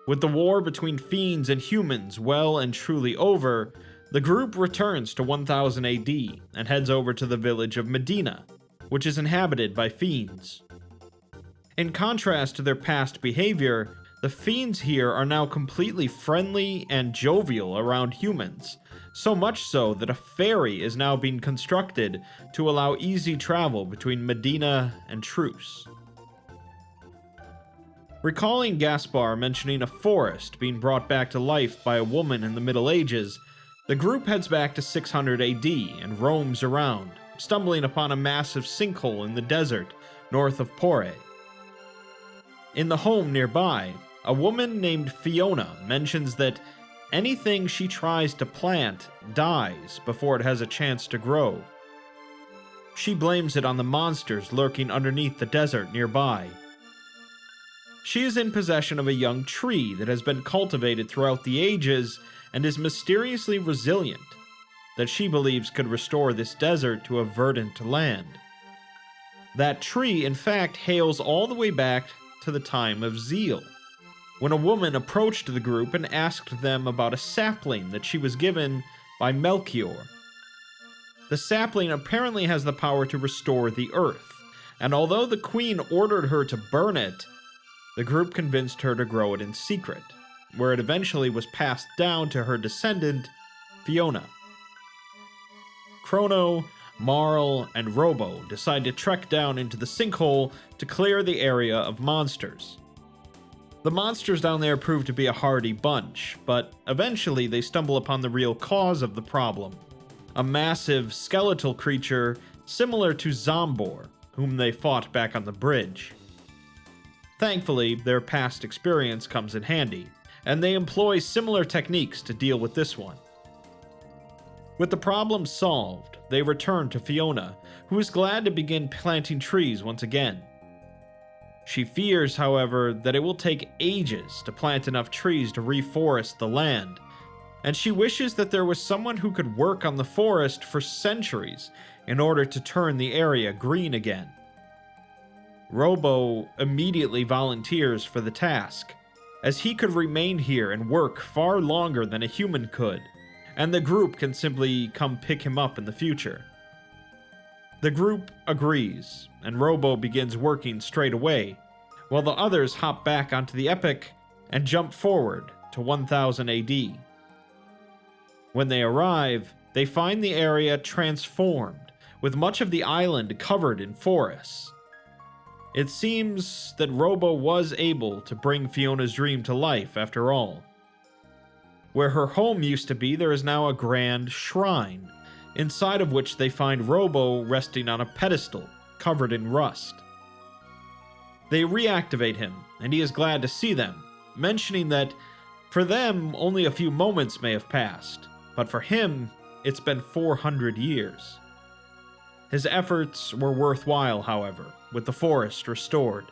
With the war between fiends and humans well and truly over, the group returns to 1000 AD and heads over to the village of Medina, which is inhabited by fiends. In contrast to their past behavior, the fiends here are now completely friendly and jovial around humans, so much so that a ferry is now being constructed to allow easy travel between Medina and Truce. Recalling Gaspar mentioning a forest being brought back to life by a woman in the Middle Ages, the group heads back to 600 AD and roams around, stumbling upon a massive sinkhole in the desert north of Pore. In the home nearby, a woman named Fiona mentions that anything she tries to plant dies before it has a chance to grow. She blames it on the monsters lurking underneath the desert nearby. She is in possession of a young tree that has been cultivated throughout the ages and is mysteriously resilient, that she believes could restore this desert to a verdant land. That tree, in fact, hails all the way back to the time of Zeal, when a woman approached the group and asked them about a sapling that she was given by Melchior. The sapling apparently has the power to restore the earth, and although the queen ordered her to burn it, the group convinced her to grow it in secret, where it eventually was passed down to her descendant, Fiona. Chrono, Marl, and Robo decide to trek down into the sinkhole to clear the area of monsters. The monsters down there prove to be a hardy bunch, but eventually they stumble upon the real cause of the problem, a massive skeletal creature similar to Zombor, whom they fought back on the bridge. Thankfully, their past experience comes in handy, and they employ similar techniques to deal with this one. With the problem solved, they return to Fiona, who is glad to begin planting trees once again. She fears, however, that it will take ages to plant enough trees to reforest the land, and she wishes that there was someone who could work on the forest for centuries in order to turn the area green again. Robo immediately volunteers for the task, as he could remain here and work far longer than a human could, and the group can simply come pick him up in the future. The group agrees, and Robo begins working straight away, while the others hop back onto the Epic and jump forward to 1000 AD. When they arrive, they find the area transformed, with much of the island covered in forests. It seems that Robo was able to bring Fiona's dream to life after all. Where her home used to be, there is now a grand shrine, inside of which they find Robo resting on a pedestal covered in rust. They reactivate him, and he is glad to see them, mentioning that for them only a few moments may have passed, but for him it's been 400 years. His efforts were worthwhile, however, with the forest restored.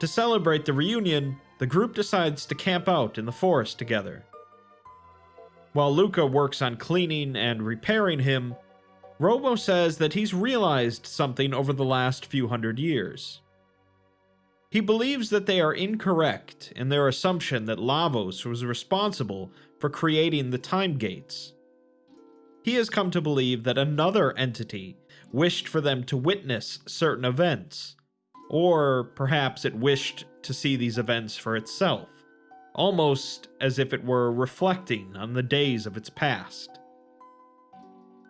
To celebrate the reunion, the group decides to camp out in the forest together. While Luca works on cleaning and repairing him, Robo says that he's realized something over the last few hundred years. He believes that they are incorrect in their assumption that Lavos was responsible for creating the time gates. He has come to believe that another entity wished for them to witness certain events, or perhaps it wished to see these events for itself, almost as if it were reflecting on the days of its past.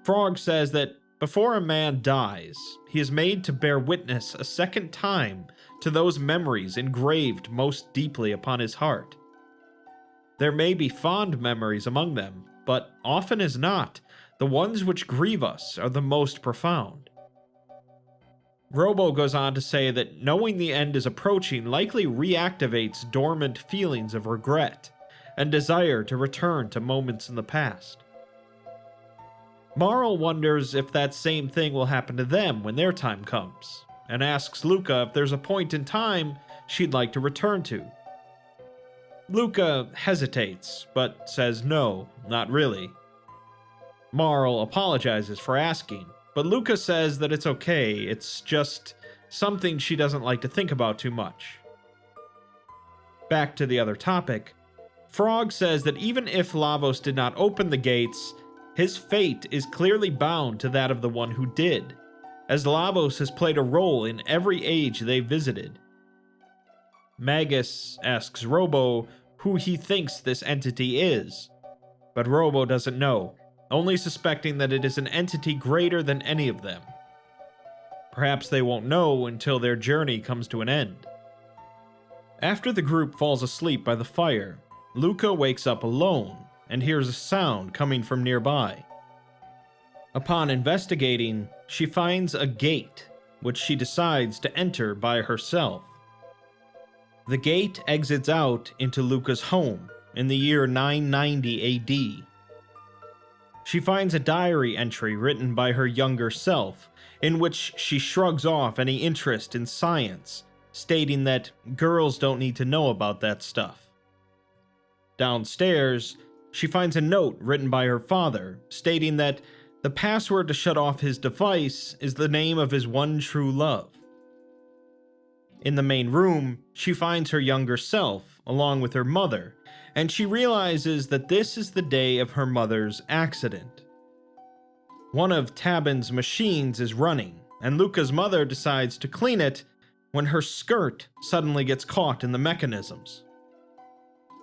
Frog says that before a man dies, he is made to bear witness a second time to those memories engraved most deeply upon his heart. There may be fond memories among them, but often as not, the ones which grieve us are the most profound. Robo goes on to say that knowing the end is approaching likely reactivates dormant feelings of regret and desire to return to moments in the past. Marl wonders if that same thing will happen to them when their time comes, and asks Luca if there's a point in time she'd like to return to. Luca hesitates, but says no, not really. Marl apologizes for asking, but Luca says that it's okay, it's just something she doesn't like to think about too much. Back to the other topic, Frog says that even if Lavos did not open the gates, his fate is clearly bound to that of the one who did, as Lavos has played a role in every age they visited. Magus asks Robo who he thinks this entity is, but Robo doesn't know, only suspecting that it is an entity greater than any of them. Perhaps they won't know until their journey comes to an end. After the group falls asleep by the fire, Luca wakes up alone and hears a sound coming from nearby. Upon investigating, she finds a gate, which she decides to enter by herself. The gate exits out into Luca's home in the year 990 AD. She finds a diary entry written by her younger self, in which she shrugs off any interest in science, stating that girls don't need to know about that stuff. Downstairs, she finds a note written by her father, stating that the password to shut off his device is the name of his one true love. In the main room, she finds her younger self, along with her mother, and she realizes that this is the day of her mother's accident. One of Tabin's machines is running, and Luca's mother decides to clean it when her skirt suddenly gets caught in the mechanisms.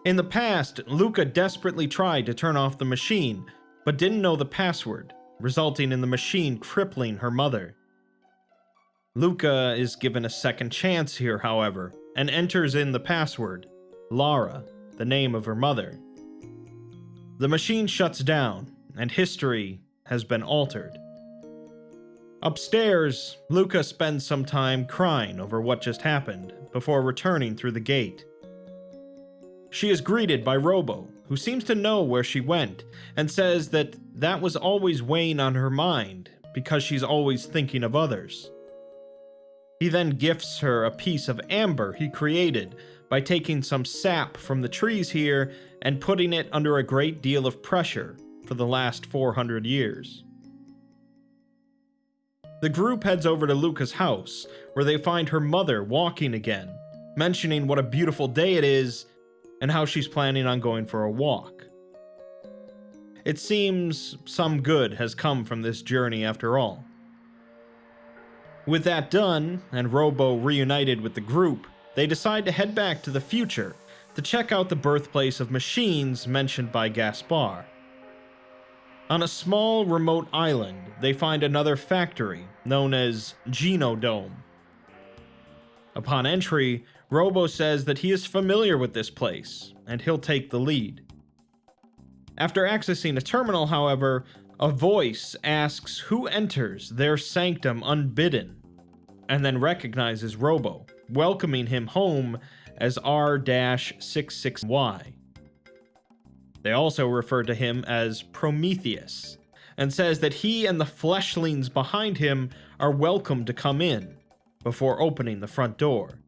In the past, Luca desperately tried to turn off the machine, but didn't know the password, resulting in the machine crippling her mother. Luca is given a second chance here, however, and enters in the password, Lara, the name of her mother. The machine shuts down, and history has been altered. Upstairs, Luca spends some time crying over what just happened before returning through the gate. She is greeted by Robo, who seems to know where she went, and says that was always weighing on her mind because she's always thinking of others. He then gifts her a piece of amber he created by taking some sap from the trees here and putting it under a great deal of pressure for the last 400 years. The group heads over to Luca's house, where they find her mother walking again, mentioning what a beautiful day it is and how she's planning on going for a walk. It seems some good has come from this journey after all. With that done, and Robo reunited with the group, they decide to head back to the future to check out the birthplace of machines mentioned by Gaspar. On a small, remote island, they find another factory, known as Genodome. Upon entry, Robo says that he is familiar with this place, and he'll take the lead. After accessing a terminal, however, a voice asks who enters their sanctum unbidden, and then recognizes Robo, welcoming him home as R-66Y. They also refer to him as Prometheus, and says that he and the fleshlings behind him are welcome to come in, before opening the front door.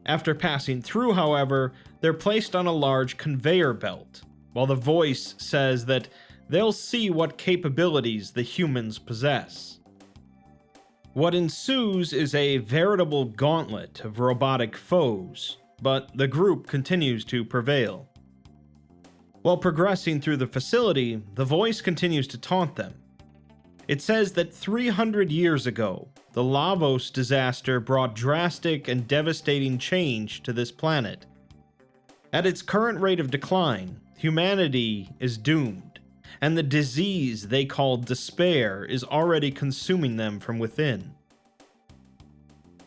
After passing through, however, they're placed on a large conveyor belt, while the voice says that they'll see what capabilities the humans possess. What ensues is a veritable gauntlet of robotic foes, but the group continues to prevail. While progressing through the facility, the voice continues to taunt them. It says that 300 years ago, the Lavos disaster brought drastic and devastating change to this planet. At its current rate of decline, humanity is doomed, and the disease they call despair is already consuming them from within.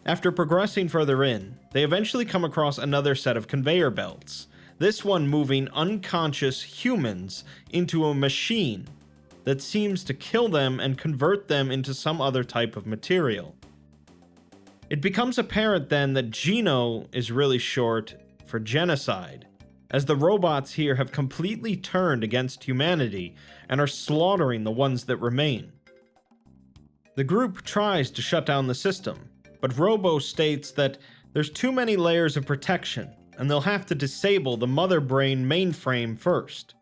After progressing further in, they eventually come across another set of conveyor belts, this one moving unconscious humans into a machine that seems to kill them and convert them into some other type of material. It becomes apparent then that Geno is really short for genocide, as the robots here have completely turned against humanity and are slaughtering the ones that remain. The group tries to shut down the system, but Robo states that there's too many layers of protection and they'll have to disable the mother brain mainframe first.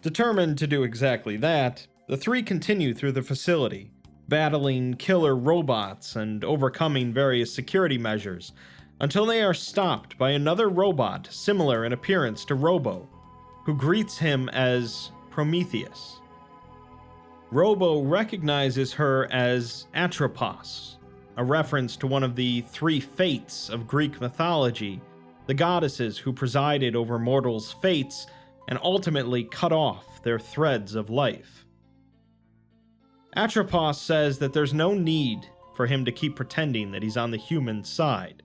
Determined to do exactly that, the three continue through the facility, battling killer robots and overcoming various security measures, until they are stopped by another robot similar in appearance to Robo, who greets him as Prometheus. Robo recognizes her as Atropos, a reference to one of the three fates of Greek mythology, the goddesses who presided over mortals' fates and ultimately cut off their threads of life. Atropos says that there's no need for him to keep pretending that he's on the human side.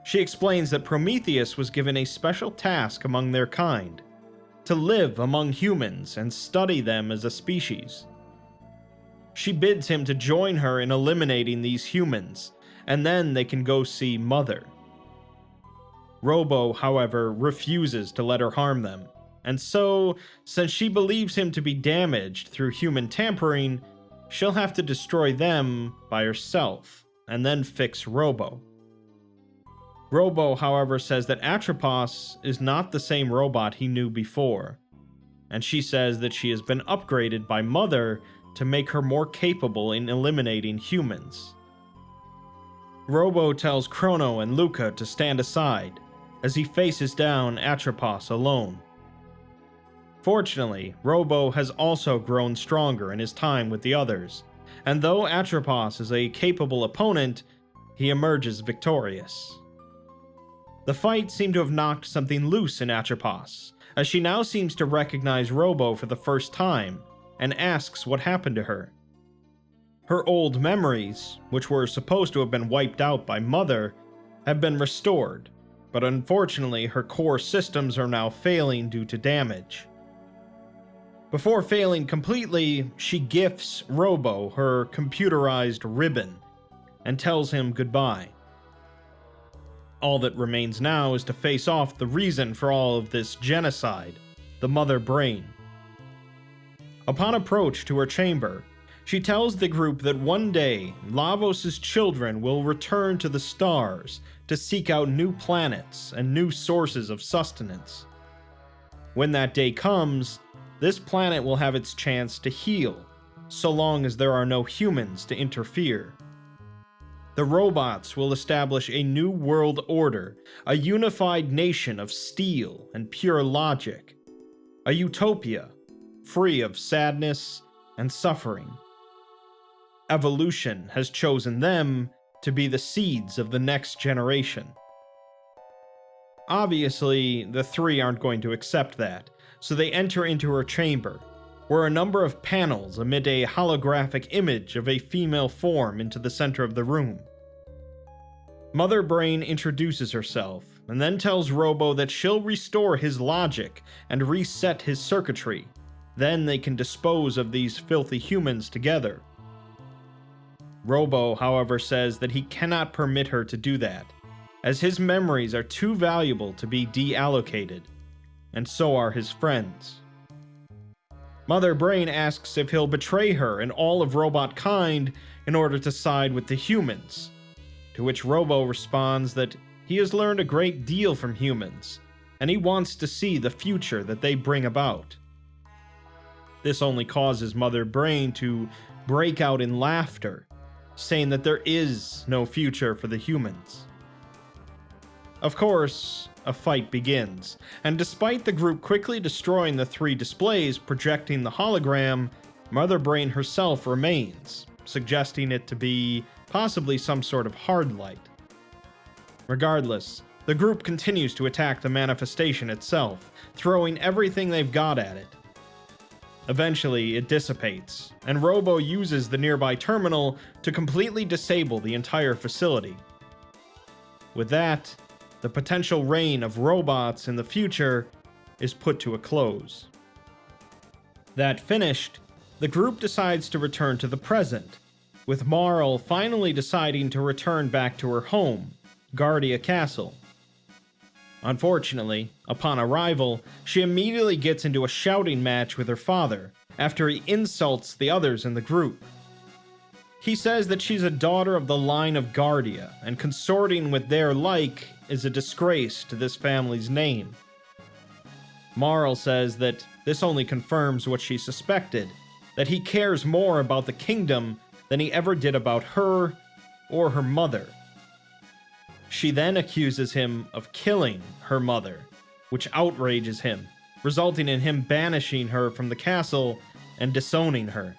She explains that Prometheus was given a special task among their kind, to live among humans and study them as a species. She bids him to join her in eliminating these humans, and then they can go see Mother. Robo, however, refuses to let her harm them, and so, since she believes him to be damaged through human tampering, she'll have to destroy them by herself, and then fix Robo. Robo, however, says that Atropos is not the same robot he knew before, and she says that she has been upgraded by Mother to make her more capable in eliminating humans. Robo tells Chrono and Luca to stand aside, as he faces down Atropos alone. Fortunately, Robo has also grown stronger in his time with the others, and though Atropos is a capable opponent, he emerges victorious. The fight seemed to have knocked something loose in Atropos, as she now seems to recognize Robo for the first time, and asks what happened to her. Her old memories, which were supposed to have been wiped out by Mother, have been restored, but unfortunately her core systems are now failing due to damage. Before failing completely, she gifts Robo her computerized ribbon, and tells him goodbye. All that remains now is to face off the reason for all of this genocide, the Mother Brain. Upon approach to her chamber, she tells the group that one day, Lavos' children will return to the stars to seek out new planets and new sources of sustenance. When that day comes, this planet will have its chance to heal, so long as there are no humans to interfere. The robots will establish a new world order, a unified nation of steel and pure logic, a utopia free of sadness and suffering. Evolution has chosen them to be the seeds of the next generation. Obviously, the three aren't going to accept that, so they enter into her chamber, where a number of panels emit a holographic image of a female form into the center of the room. Mother Brain introduces herself, and then tells Robo that she'll restore his logic and reset his circuitry. Then they can dispose of these filthy humans together. Robo, however, says that he cannot permit her to do that, as his memories are too valuable to be deallocated, and so are his friends. Mother Brain asks if he'll betray her and all of robot kind in order to side with the humans, to which Robo responds that he has learned a great deal from humans, and he wants to see the future that they bring about. This only causes Mother Brain to break out in laughter, saying that there is no future for the humans. Of course, a fight begins, and despite the group quickly destroying the three displays projecting the hologram, Mother Brain herself remains, suggesting it to be possibly some sort of hard light. Regardless, the group continues to attack the manifestation itself, throwing everything they've got at it. Eventually, it dissipates, and Robo uses the nearby terminal to completely disable the entire facility. With that, the potential reign of robots in the future is put to a close. That finished, the group decides to return to the present, with Marl finally deciding to return back to her home, Guardia Castle. Unfortunately, upon arrival, she immediately gets into a shouting match with her father after he insults the others in the group. He says that she's a daughter of the line of Guardia, and consorting with their like is a disgrace to this family's name. Marl says that this only confirms what she suspected, that he cares more about the kingdom than he ever did about her or her mother. She then accuses him of killing her mother, which outrages him, resulting in him banishing her from the castle and disowning her.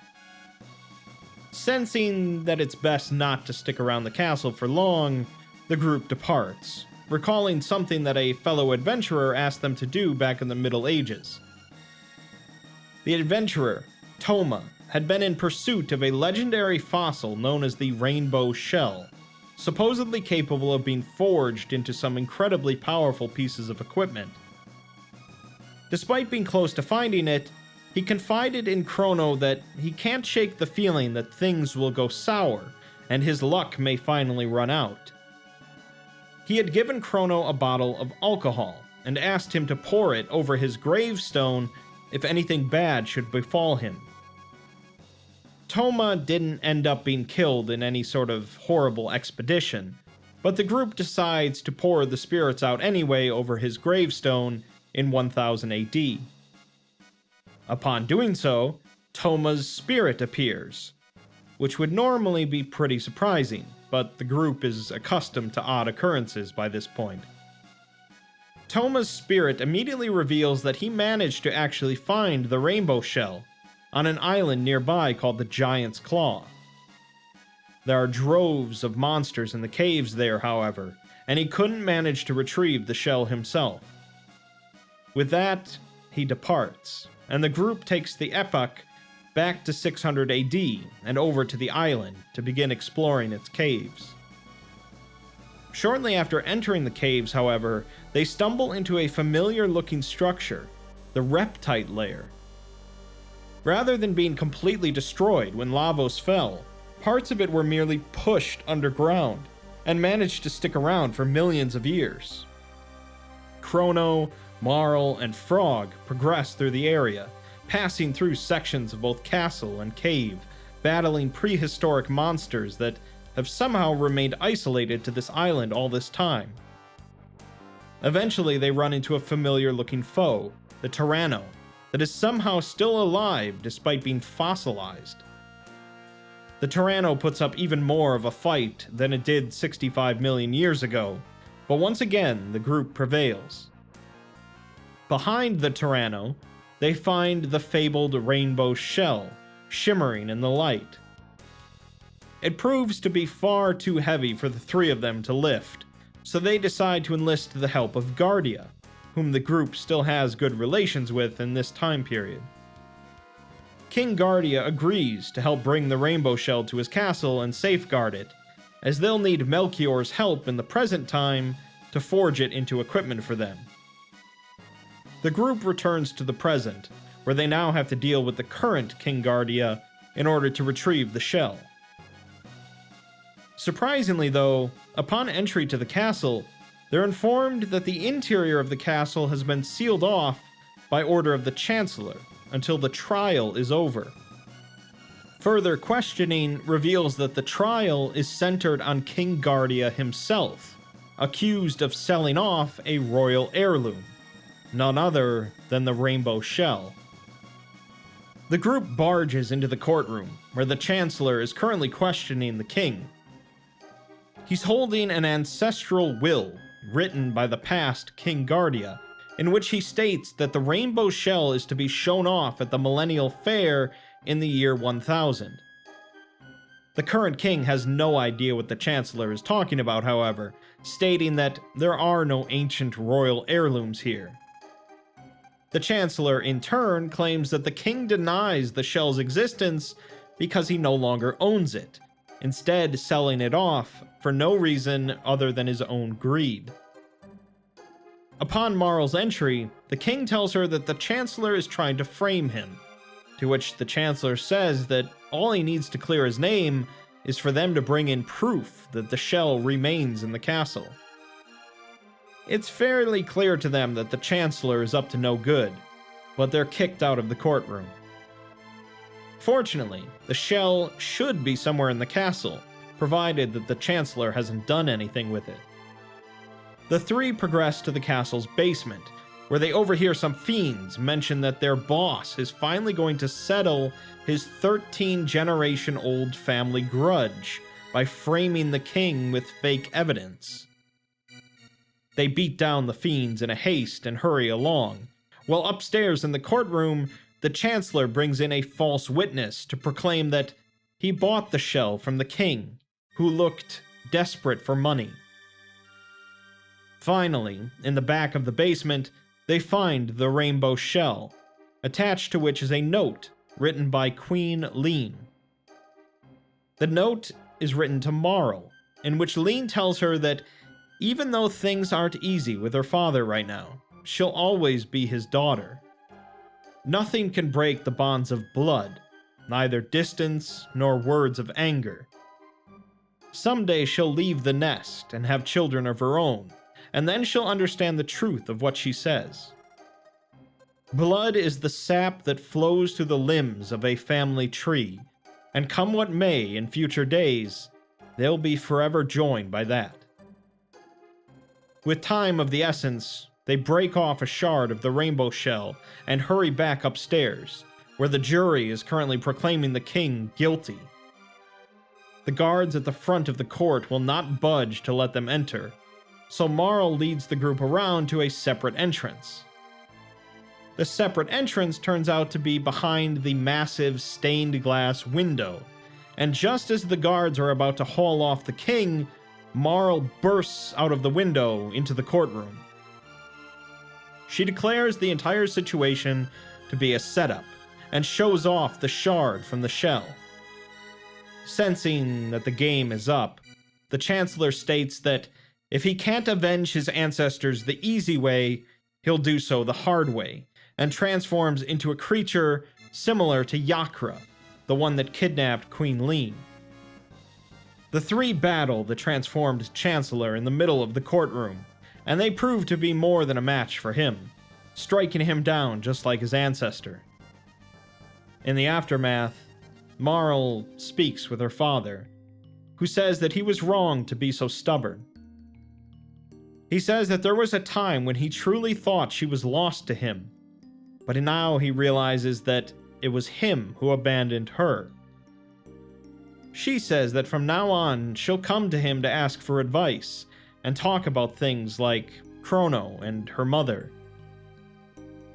Sensing that it's best not to stick around the castle for long, the group departs, recalling something that a fellow adventurer asked them to do back in the Middle Ages. The adventurer, Toma, had been in pursuit of a legendary fossil known as the Rainbow Shell, supposedly capable of being forged into some incredibly powerful pieces of equipment. Despite being close to finding it, he confided in Chrono that he can't shake the feeling that things will go sour and his luck may finally run out. He had given Chrono a bottle of alcohol and asked him to pour it over his gravestone if anything bad should befall him. Toma didn't end up being killed in any sort of horrible expedition, but the group decides to pour the spirits out anyway over his gravestone in 1000 AD. Upon doing so, Toma's spirit appears, which would normally be pretty surprising, but the group is accustomed to odd occurrences by this point. Toma's spirit immediately reveals that he managed to actually find the Rainbow Shell on an island nearby called the Giant's Claw. There are droves of monsters in the caves there, however, and he couldn't manage to retrieve the shell himself. With that, he departs, and the group takes the epoch back to 600 AD and over to the island to begin exploring its caves. Shortly after entering the caves, however, they stumble into a familiar-looking structure, the Reptite Lair. Rather than being completely destroyed when Lavos fell, parts of it were merely pushed underground and managed to stick around for millions of years. Chrono, Marl, and Frog progress through the area, passing through sections of both castle and cave, battling prehistoric monsters that have somehow remained isolated to this island all this time. Eventually, they run into a familiar-looking foe, the Tyranno, that is somehow still alive despite being fossilized. The Tyranno puts up even more of a fight than it did 65 million years ago, but once again, the group prevails. Behind the Tyranno, they find the fabled Rainbow Shell, shimmering in the light. It proves to be far too heavy for the three of them to lift, so they decide to enlist the help of Guardia, whom the group still has good relations with in this time period. King Guardia agrees to help bring the Rainbow Shell to his castle and safeguard it, as they'll need Melchior's help in the present time to forge it into equipment for them. The group returns to the present, where they now have to deal with the current King Guardia in order to retrieve the shell. Surprisingly though, upon entry to the castle, they're informed that the interior of the castle has been sealed off by order of the Chancellor until the trial is over. Further questioning reveals that the trial is centered on King Guardia himself, accused of selling off a royal heirloom, none other than the Rainbow Shell. The group barges into the courtroom, where the Chancellor is currently questioning the king. He's holding an ancestral will, written by the past King Guardia, in which he states that the Rainbow Shell is to be shown off at the Millennial Fair in the year 1000. The current king has no idea what the Chancellor is talking about, however, stating that there are no ancient royal heirlooms here. The Chancellor, in turn, claims that the king denies the shell's existence because he no longer owns it, instead selling it off for no reason other than his own greed. Upon Marl's entry, the king tells her that the Chancellor is trying to frame him, to which the Chancellor says that all he needs to clear his name is for them to bring in proof that the shell remains in the castle. It's fairly clear to them that the Chancellor is up to no good, but they're kicked out of the courtroom. Fortunately, the shell should be somewhere in the castle, provided that the Chancellor hasn't done anything with it. The three progress to the castle's basement, where they overhear some fiends mention that their boss is finally going to settle his 13-generation-old family grudge by framing the king with fake evidence. They beat down the fiends in a haste and hurry along, while upstairs in the courtroom, the Chancellor brings in a false witness to proclaim that he bought the shell from the king, who looked desperate for money. Finally, in the back of the basement, they find the rainbow shell, attached to which is a note written by Queen Lean. The note is written to Marl, in which Lean tells her that even though things aren't easy with her father right now, she'll always be his daughter. Nothing can break the bonds of blood, neither distance nor words of anger. Someday she'll leave the nest and have children of her own, and then she'll understand the truth of what she says. Blood is the sap that flows through the limbs of a family tree, and come what may in future days, they'll be forever joined by that. With time of the essence, they break off a shard of the rainbow shell and hurry back upstairs, where the jury is currently proclaiming the king guilty. The guards at the front of the court will not budge to let them enter, so Marl leads the group around to a separate entrance. The separate entrance turns out to be behind the massive stained glass window, and just as the guards are about to haul off the king, Marl bursts out of the window into the courtroom. She declares the entire situation to be a setup, and shows off the shard from the shell. Sensing that the game is up, the Chancellor states that if he can't avenge his ancestors the easy way, he'll do so the hard way, and transforms into a creature similar to Yakra, the one that kidnapped Queen Lean. The three battle the transformed Chancellor in the middle of the courtroom, and they prove to be more than a match for him, striking him down just like his ancestor. In the aftermath, Marl speaks with her father, who says that he was wrong to be so stubborn. He says that there was a time when he truly thought she was lost to him, but now he realizes that it was him who abandoned her. She says that from now on, she'll come to him to ask for advice, and talk about things like Chrono and her mother.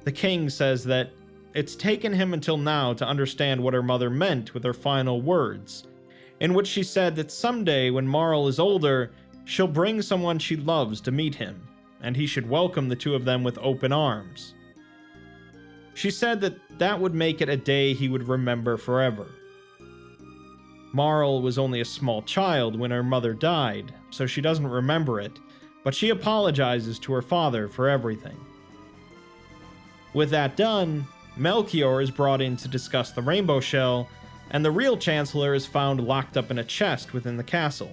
The king says that it's taken him until now to understand what her mother meant with her final words, in which she said that someday when Marl is older, she'll bring someone she loves to meet him, and he should welcome the two of them with open arms. She said that that would make it a day he would remember forever. Marl was only a small child when her mother died, so she doesn't remember it, but she apologizes to her father for everything. With that done, Melchior is brought in to discuss the rainbow shell, and the real Chancellor is found locked up in a chest within the castle.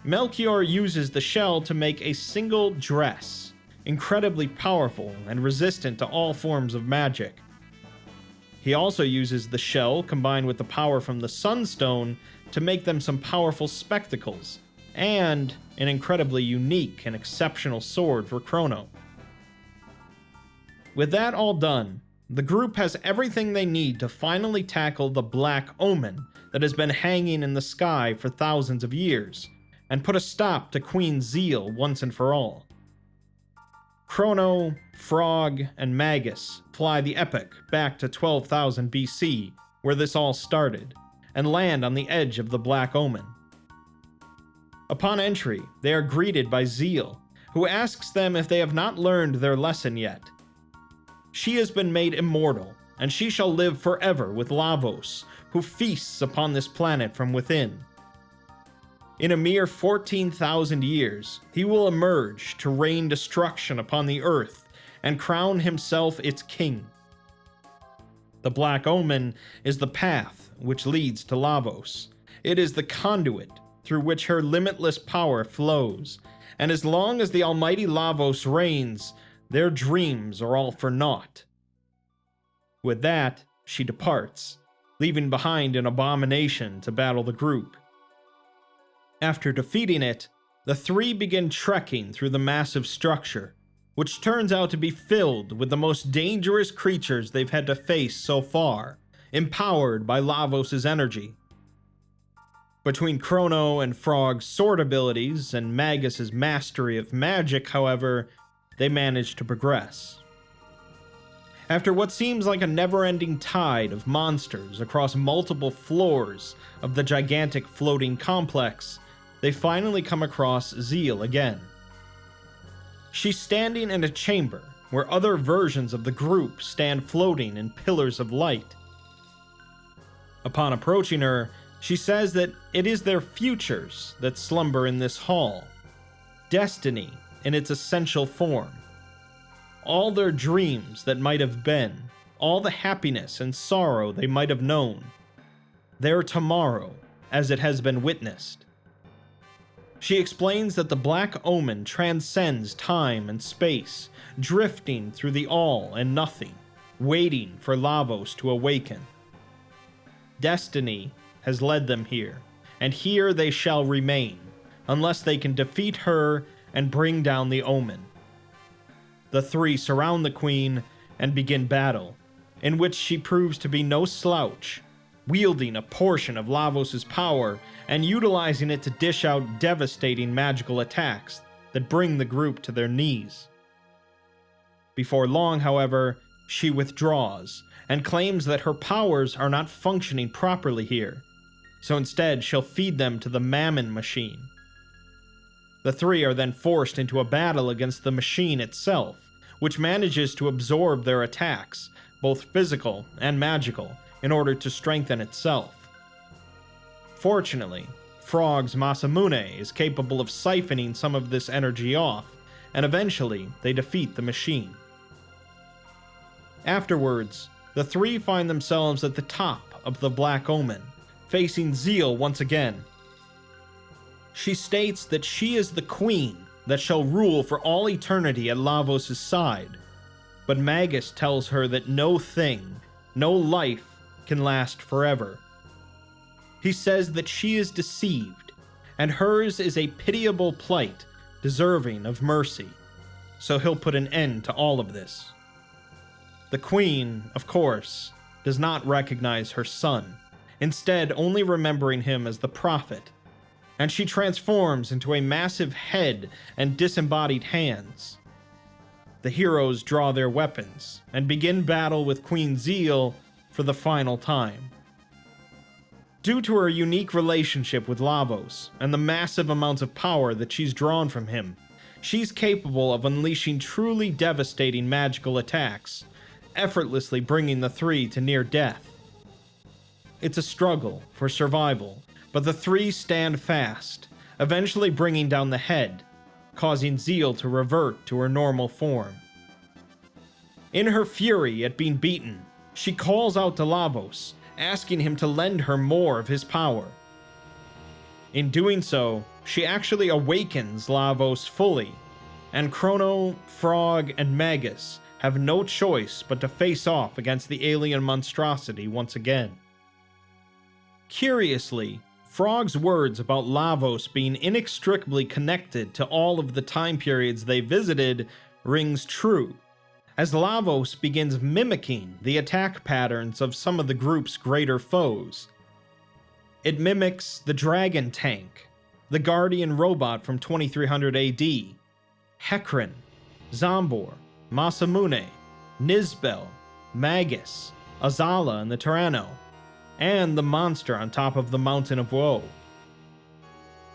Melchior uses the shell to make a single dress, incredibly powerful and resistant to all forms of magic. He also uses the shell combined with the power from the Sunstone to make them some powerful spectacles, and an incredibly unique and exceptional sword for Chrono. With that all done, the group has everything they need to finally tackle the Black Omen that has been hanging in the sky for thousands of years, and put a stop to Queen Zeal once and for all. Chrono, Frog, and Magus fly the Epic back to 12,000 BC, where this all started, and land on the edge of the Black Omen. Upon entry, they are greeted by Zeal, who asks them if they have not learned their lesson yet. She has been made immortal, and she shall live forever with Lavos, who feasts upon this planet from within. In a mere 14,000 years, he will emerge to rain destruction upon the earth and crown himself its king. The Black Omen is the path which leads to Lavos. It is the conduit through which her limitless power flows, and as long as the almighty Lavos reigns, their dreams are all for naught. With that, she departs, leaving behind an abomination to battle the group. After defeating it, the three begin trekking through the massive structure, which turns out to be filled with the most dangerous creatures they've had to face so far, empowered by Lavos' energy. Between Chrono and Frog's sword abilities and Magus' mastery of magic, however, they manage to progress. After what seems like a never-ending tide of monsters across multiple floors of the gigantic floating complex, they finally come across Zeal again. She's standing in a chamber where other versions of the group stand floating in pillars of light. Upon approaching her, she says that it is their futures that slumber in this hall, destiny in its essential form. All their dreams that might have been, all the happiness and sorrow they might have known, their tomorrow as it has been witnessed. She explains that the Black Omen transcends time and space, drifting through the all and nothing, waiting for Lavos to awaken. Destiny has led them here, and here they shall remain, unless they can defeat her and bring down the Omen. The three surround the Queen and begin battle, in which she proves to be no slouch, wielding a portion of Lavos' power and utilizing it to dish out devastating magical attacks that bring the group to their knees. Before long, however, she withdraws and claims that her powers are not functioning properly here, so instead she'll feed them to the Mammon Machine. The three are then forced into a battle against the machine itself, which manages to absorb their attacks, both physical and magical, in order to strengthen itself. Fortunately, Frog's Masamune is capable of siphoning some of this energy off, and eventually they defeat the machine. Afterwards, the three find themselves at the top of the Black Omen, facing Zeal once again. She states that she is the queen that shall rule for all eternity at Lavos' side, but Magus tells her that no thing, no life, can last forever. He says that she is deceived, and hers is a pitiable plight deserving of mercy, so he'll put an end to all of this. The Queen, of course, does not recognize her son, instead only remembering him as the Prophet, and she transforms into a massive head and disembodied hands. The heroes draw their weapons and begin battle with Queen Zeal for the final time. Due to her unique relationship with Lavos and the massive amounts of power that she's drawn from him, she's capable of unleashing truly devastating magical attacks, effortlessly bringing the three to near death. It's a struggle for survival, but the three stand fast, eventually bringing down the head, causing Zeal to revert to her normal form. In her fury at being beaten, she calls out to Lavos, asking him to lend her more of his power. In doing so, she actually awakens Lavos fully, and Chrono, Frog, and Magus have no choice but to face off against the alien monstrosity once again. Curiously, Frog's words about Lavos being inextricably connected to all of the time periods they visited rings true, as Lavos begins mimicking the attack patterns of some of the group's greater foes. It mimics the Dragon Tank, the Guardian Robot from 2300 AD, Hecarim, Zombor, Masamune, Nizbel, Magus, Azala and the Tyranno, and the monster on top of the Mountain of Woe.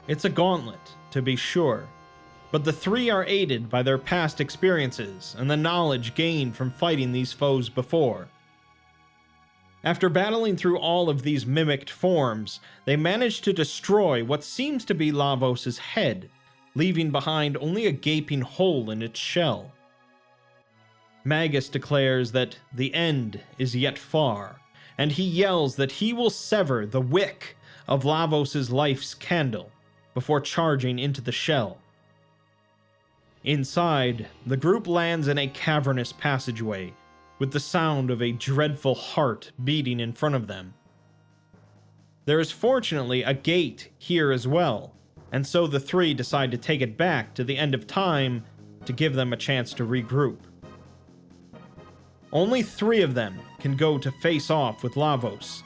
It's a gauntlet, to be sure, but the three are aided by their past experiences and the knowledge gained from fighting these foes before. After battling through all of these mimicked forms, they manage to destroy what seems to be Lavos' head, leaving behind only a gaping hole in its shell. Magus declares that the end is yet far, and he yells that he will sever the wick of Lavos' life's candle before charging into the shell. Inside, the group lands in a cavernous passageway, with the sound of a dreadful heart beating in front of them. There is fortunately a gate here as well, and so the three decide to take it back to the end of time to give them a chance to regroup. Only 3 of them can go to face off with Lavos,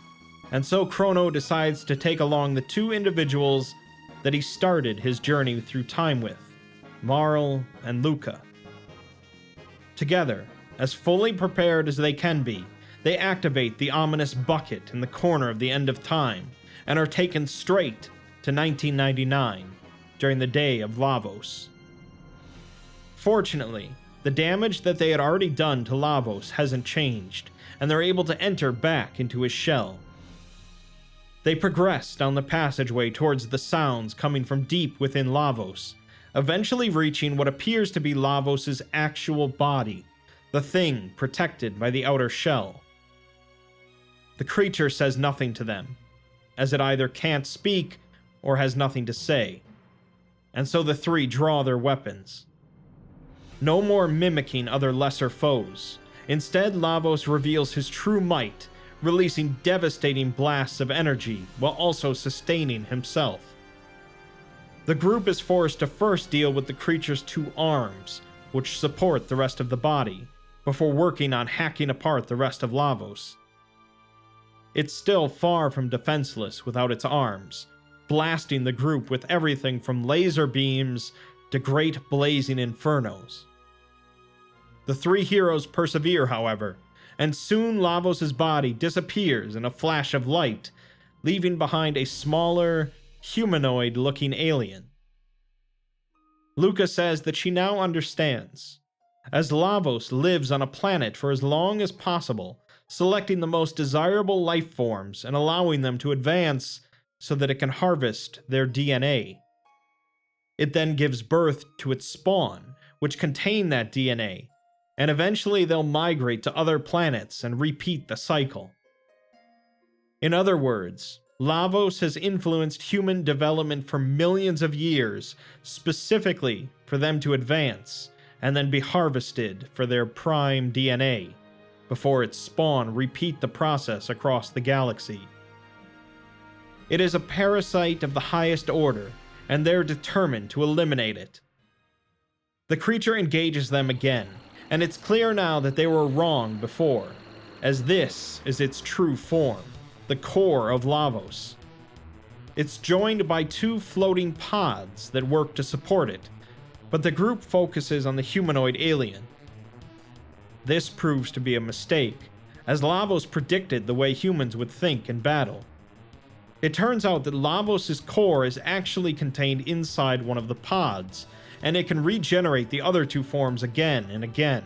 and so Chrono decides to take along the 2 individuals that he started his journey through time with, Marl and Luca. Together, As fully prepared as they can be, they activate the ominous bucket in the corner of the End of Time and are taken straight to 1999 during the day of Lavos. Fortunately, the damage that they had already done to Lavos hasn't changed, and they're able to enter back into his shell. They progress down the passageway towards the sounds coming from deep within Lavos, eventually reaching what appears to be Lavos' actual body, the thing protected by the outer shell. The creature says nothing to them, as it either can't speak or has nothing to say, and so the three draw their weapons. No more mimicking other lesser foes. Instead, Lavos reveals his true might, releasing devastating blasts of energy while also sustaining himself. The group is forced to first deal with the creature's two arms, which support the rest of the body, before working on hacking apart the rest of Lavos. It's still far from defenseless without its arms, blasting the group with everything from laser beams to great blazing infernos. The three heroes persevere, however, and soon Lavos' body disappears in a flash of light, leaving behind a smaller, humanoid-looking alien. Luca says that she now understands, as Lavos lives on a planet for as long as possible, selecting the most desirable life forms and allowing them to advance so that it can harvest their DNA. It then gives birth to its spawn, which contain that DNA, and eventually they'll migrate to other planets and repeat the cycle. In other words, Lavos has influenced human development for millions of years, specifically for them to advance, and then be harvested for their prime DNA, before its spawn repeat the process across the galaxy. It is a parasite of the highest order, and they're determined to eliminate it. The creature engages them again, and it's clear now that they were wrong before, as this is its true form, the core of Lavos. It's joined by two floating pods that work to support it, but the group focuses on the humanoid alien. This proves to be a mistake, as Lavos predicted the way humans would think in battle. It turns out that Lavos' core is actually contained inside one of the pods, and it can regenerate the other two forms again and again.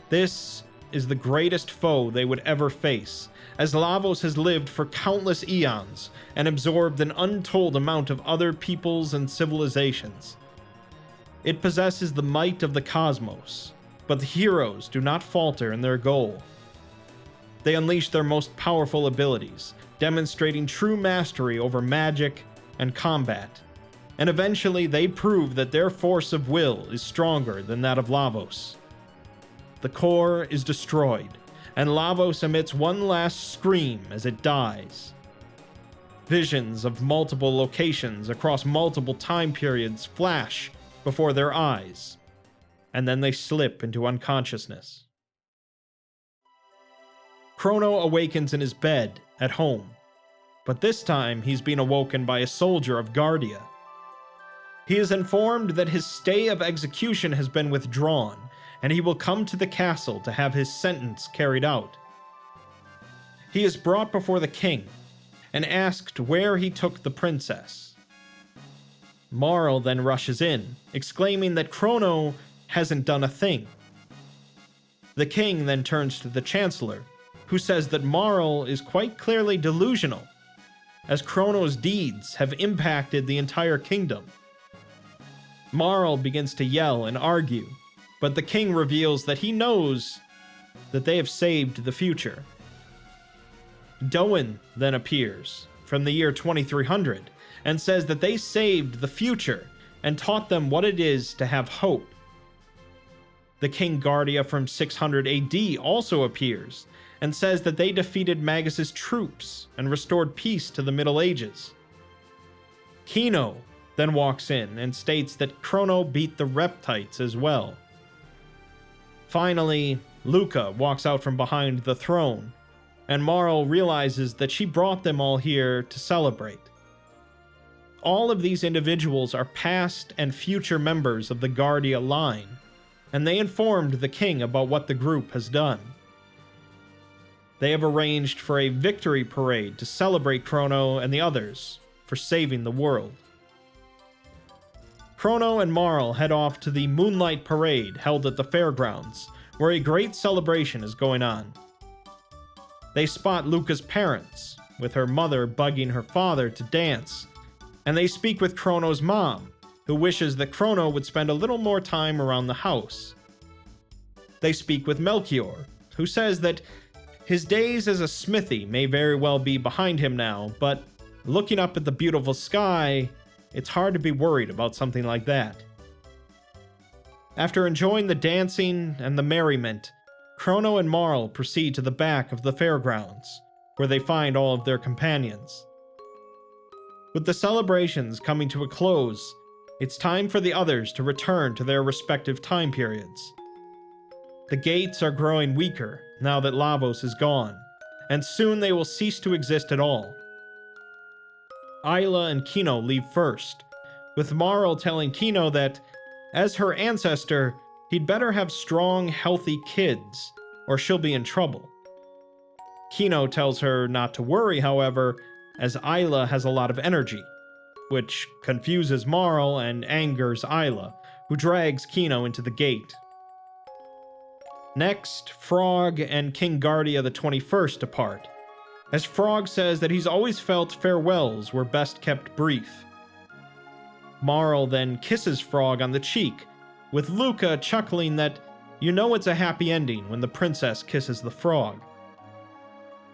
This is the greatest foe they would ever face, as Lavos has lived for countless eons and absorbed an untold amount of other peoples and civilizations. It possesses the might of the cosmos, but the heroes do not falter in their goal. They unleash their most powerful abilities, demonstrating true mastery over magic and combat, and eventually they prove that their force of will is stronger than that of Lavos. The core is destroyed, and Lavos emits one last scream as it dies. Visions of multiple locations across multiple time periods flash before their eyes, and then they slip into unconsciousness. Chrono awakens in his bed at home, but this time he's been awoken by a soldier of Guardia. He is informed that his stay of execution has been withdrawn, and he will come to the castle to have his sentence carried out. He is brought before the king, and asked where he took the princess. Marl then rushes in, exclaiming that Chrono hasn't done a thing. The king then turns to the chancellor, who says that Marl is quite clearly delusional, as Chrono's deeds have impacted the entire kingdom. Marl begins to yell and argue, but the king reveals that he knows that they have saved the future. Doan then appears from the year 2300 and says that they saved the future and taught them what it is to have hope. The King Guardia from 600 AD also appears and says that they defeated Magus's troops and restored peace to the Middle Ages. Kino then walks in and states that Chrono beat the Reptites as well. Finally, Luca walks out from behind the throne, and Marl realizes that she brought them all here to celebrate. All of these individuals are past and future members of the Guardia line, and they informed the king about what the group has done. They have arranged for a victory parade to celebrate Chrono and the others for saving the world. Chrono and Marl head off to the Moonlight Parade held at the fairgrounds, where a great celebration is going on. They spot Luca's parents, with her mother bugging her father to dance, and they speak with Chrono's mom, who wishes that Chrono would spend a little more time around the house. They speak with Melchior, who says that his days as a smithy may very well be behind him now, but looking up at the beautiful sky, it's hard to be worried about something like that. After enjoying the dancing and the merriment, Chrono and Marl proceed to the back of the fairgrounds, where they find all of their companions. With the celebrations coming to a close, it's time for the others to return to their respective time periods. The gates are growing weaker now that Lavos is gone, and soon they will cease to exist at all. Isla and Kino leave first, with Marl telling Kino that, as her ancestor, he'd better have strong, healthy kids, or she'll be in trouble. Kino tells her not to worry, however, as Isla has a lot of energy, which confuses Marl and angers Isla, who drags Kino into the gate. Next, Frog and King Guardia the 21st depart, as Frog says that he's always felt farewells were best kept brief. Marl then kisses Frog on the cheek, with Luca chuckling that you know it's a happy ending when the princess kisses the frog.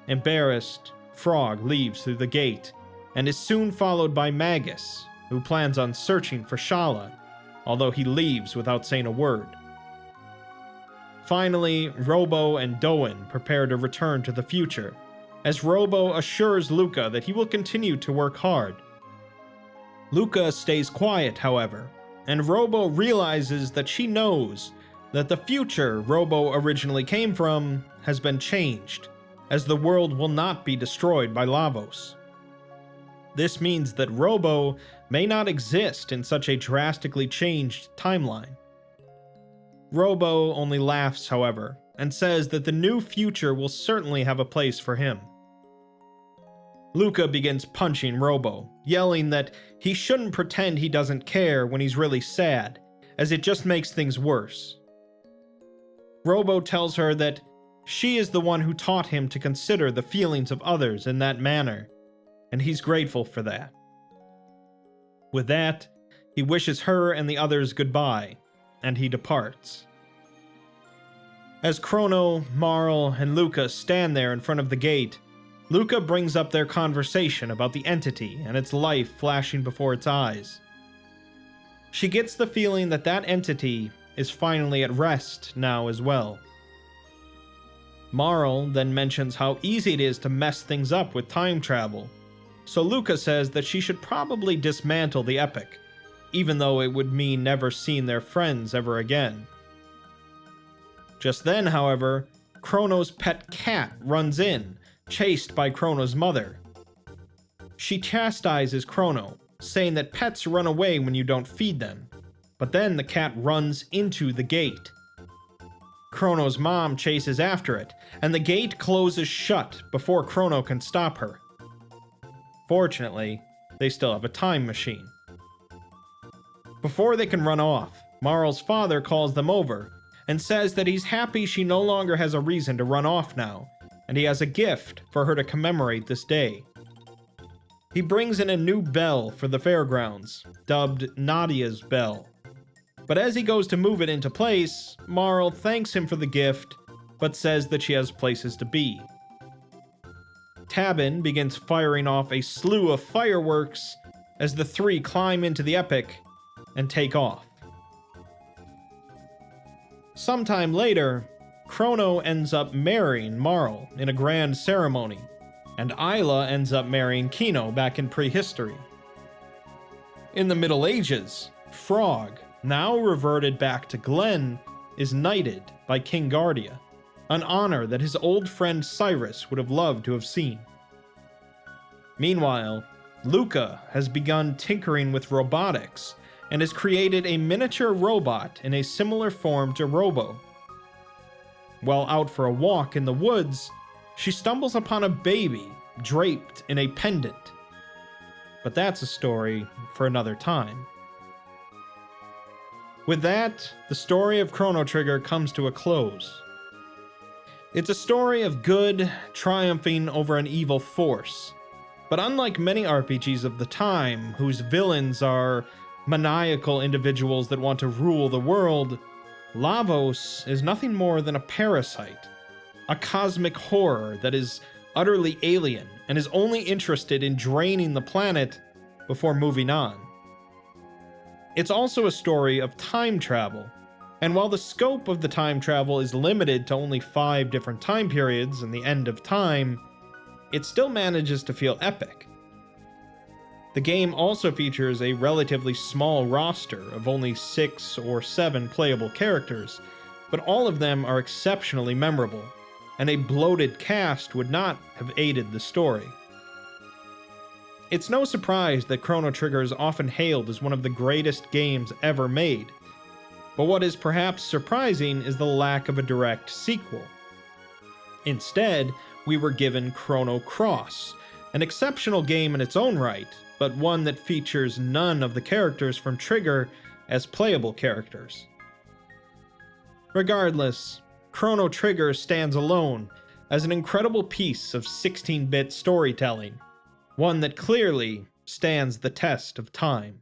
Embarrassed, Frog leaves through the gate, and is soon followed by Magus, who plans on searching for Shala, although he leaves without saying a word. Finally, Robo and Doan prepare to return to the future, as Robo assures Luca that he will continue to work hard. Luca stays quiet, however, and Robo realizes that she knows that the future Robo originally came from has been changed, as the world will not be destroyed by Lavos. This means that Robo may not exist in such a drastically changed timeline. Robo only laughs, however, and says that the new future will certainly have a place for him. Luca begins punching Robo, yelling that he shouldn't pretend he doesn't care when he's really sad, as it just makes things worse. Robo tells her that she is the one who taught him to consider the feelings of others in that manner, and he's grateful for that. With that, he wishes her and the others goodbye, and he departs. As Chrono, Marl, and Luca stand there in front of the gate, Luca brings up their conversation about the entity and its life flashing before its eyes. She gets the feeling that that entity is finally at rest now as well. Marl then mentions how easy it is to mess things up with time travel, so Luca says that she should probably dismantle the epic, even though it would mean never seeing their friends ever again. Just then, however, Chrono's pet cat runs in, chased by Chrono's mother. She chastises Chrono, saying that pets run away when you don't feed them, but then the cat runs into the gate. Chrono's mom chases after it, and the gate closes shut before Chrono can stop her. Fortunately, they still have a time machine. Before they can run off, Marl's father calls them over and says that he's happy she no longer has a reason to run off now, and he has a gift for her to commemorate this day. He brings in a new bell for the fairgrounds, dubbed Nadia's Bell. But as he goes to move it into place, Marl thanks him for the gift, but says that she has places to be. Tabin begins firing off a slew of fireworks as the three climb into the Epic and take off. Sometime later, Chrono ends up marrying Marl in a grand ceremony, and Isla ends up marrying Kino back in prehistory. In the Middle Ages, Frog, now reverted back to Glen, is knighted by King Guardia, an honor that his old friend Cyrus would have loved to have seen. Meanwhile, Luca has begun tinkering with robotics and has created a miniature robot in a similar form to Robo. While out for a walk in the woods, she stumbles upon a baby draped in a pendant. But that's a story for another time. With that, the story of Chrono Trigger comes to a close. It's a story of good triumphing over an evil force. But unlike many RPGs of the time, whose villains are maniacal individuals that want to rule the world, Lavos is nothing more than a parasite, a cosmic horror that is utterly alien and is only interested in draining the planet before moving on. It's also a story of time travel, and while the scope of the time travel is limited to only 5 different time periods and the end of time, it still manages to feel epic. The game also features a relatively small roster of only 6 or 7 playable characters, but all of them are exceptionally memorable, and a bloated cast would not have aided the story. It's no surprise that Chrono Trigger is often hailed as one of the greatest games ever made, but what is perhaps surprising is the lack of a direct sequel. Instead, we were given Chrono Cross, an exceptional game in its own right, but one that features none of the characters from Trigger as playable characters. Regardless, Chrono Trigger stands alone as an incredible piece of 16-bit storytelling, one that clearly stands the test of time.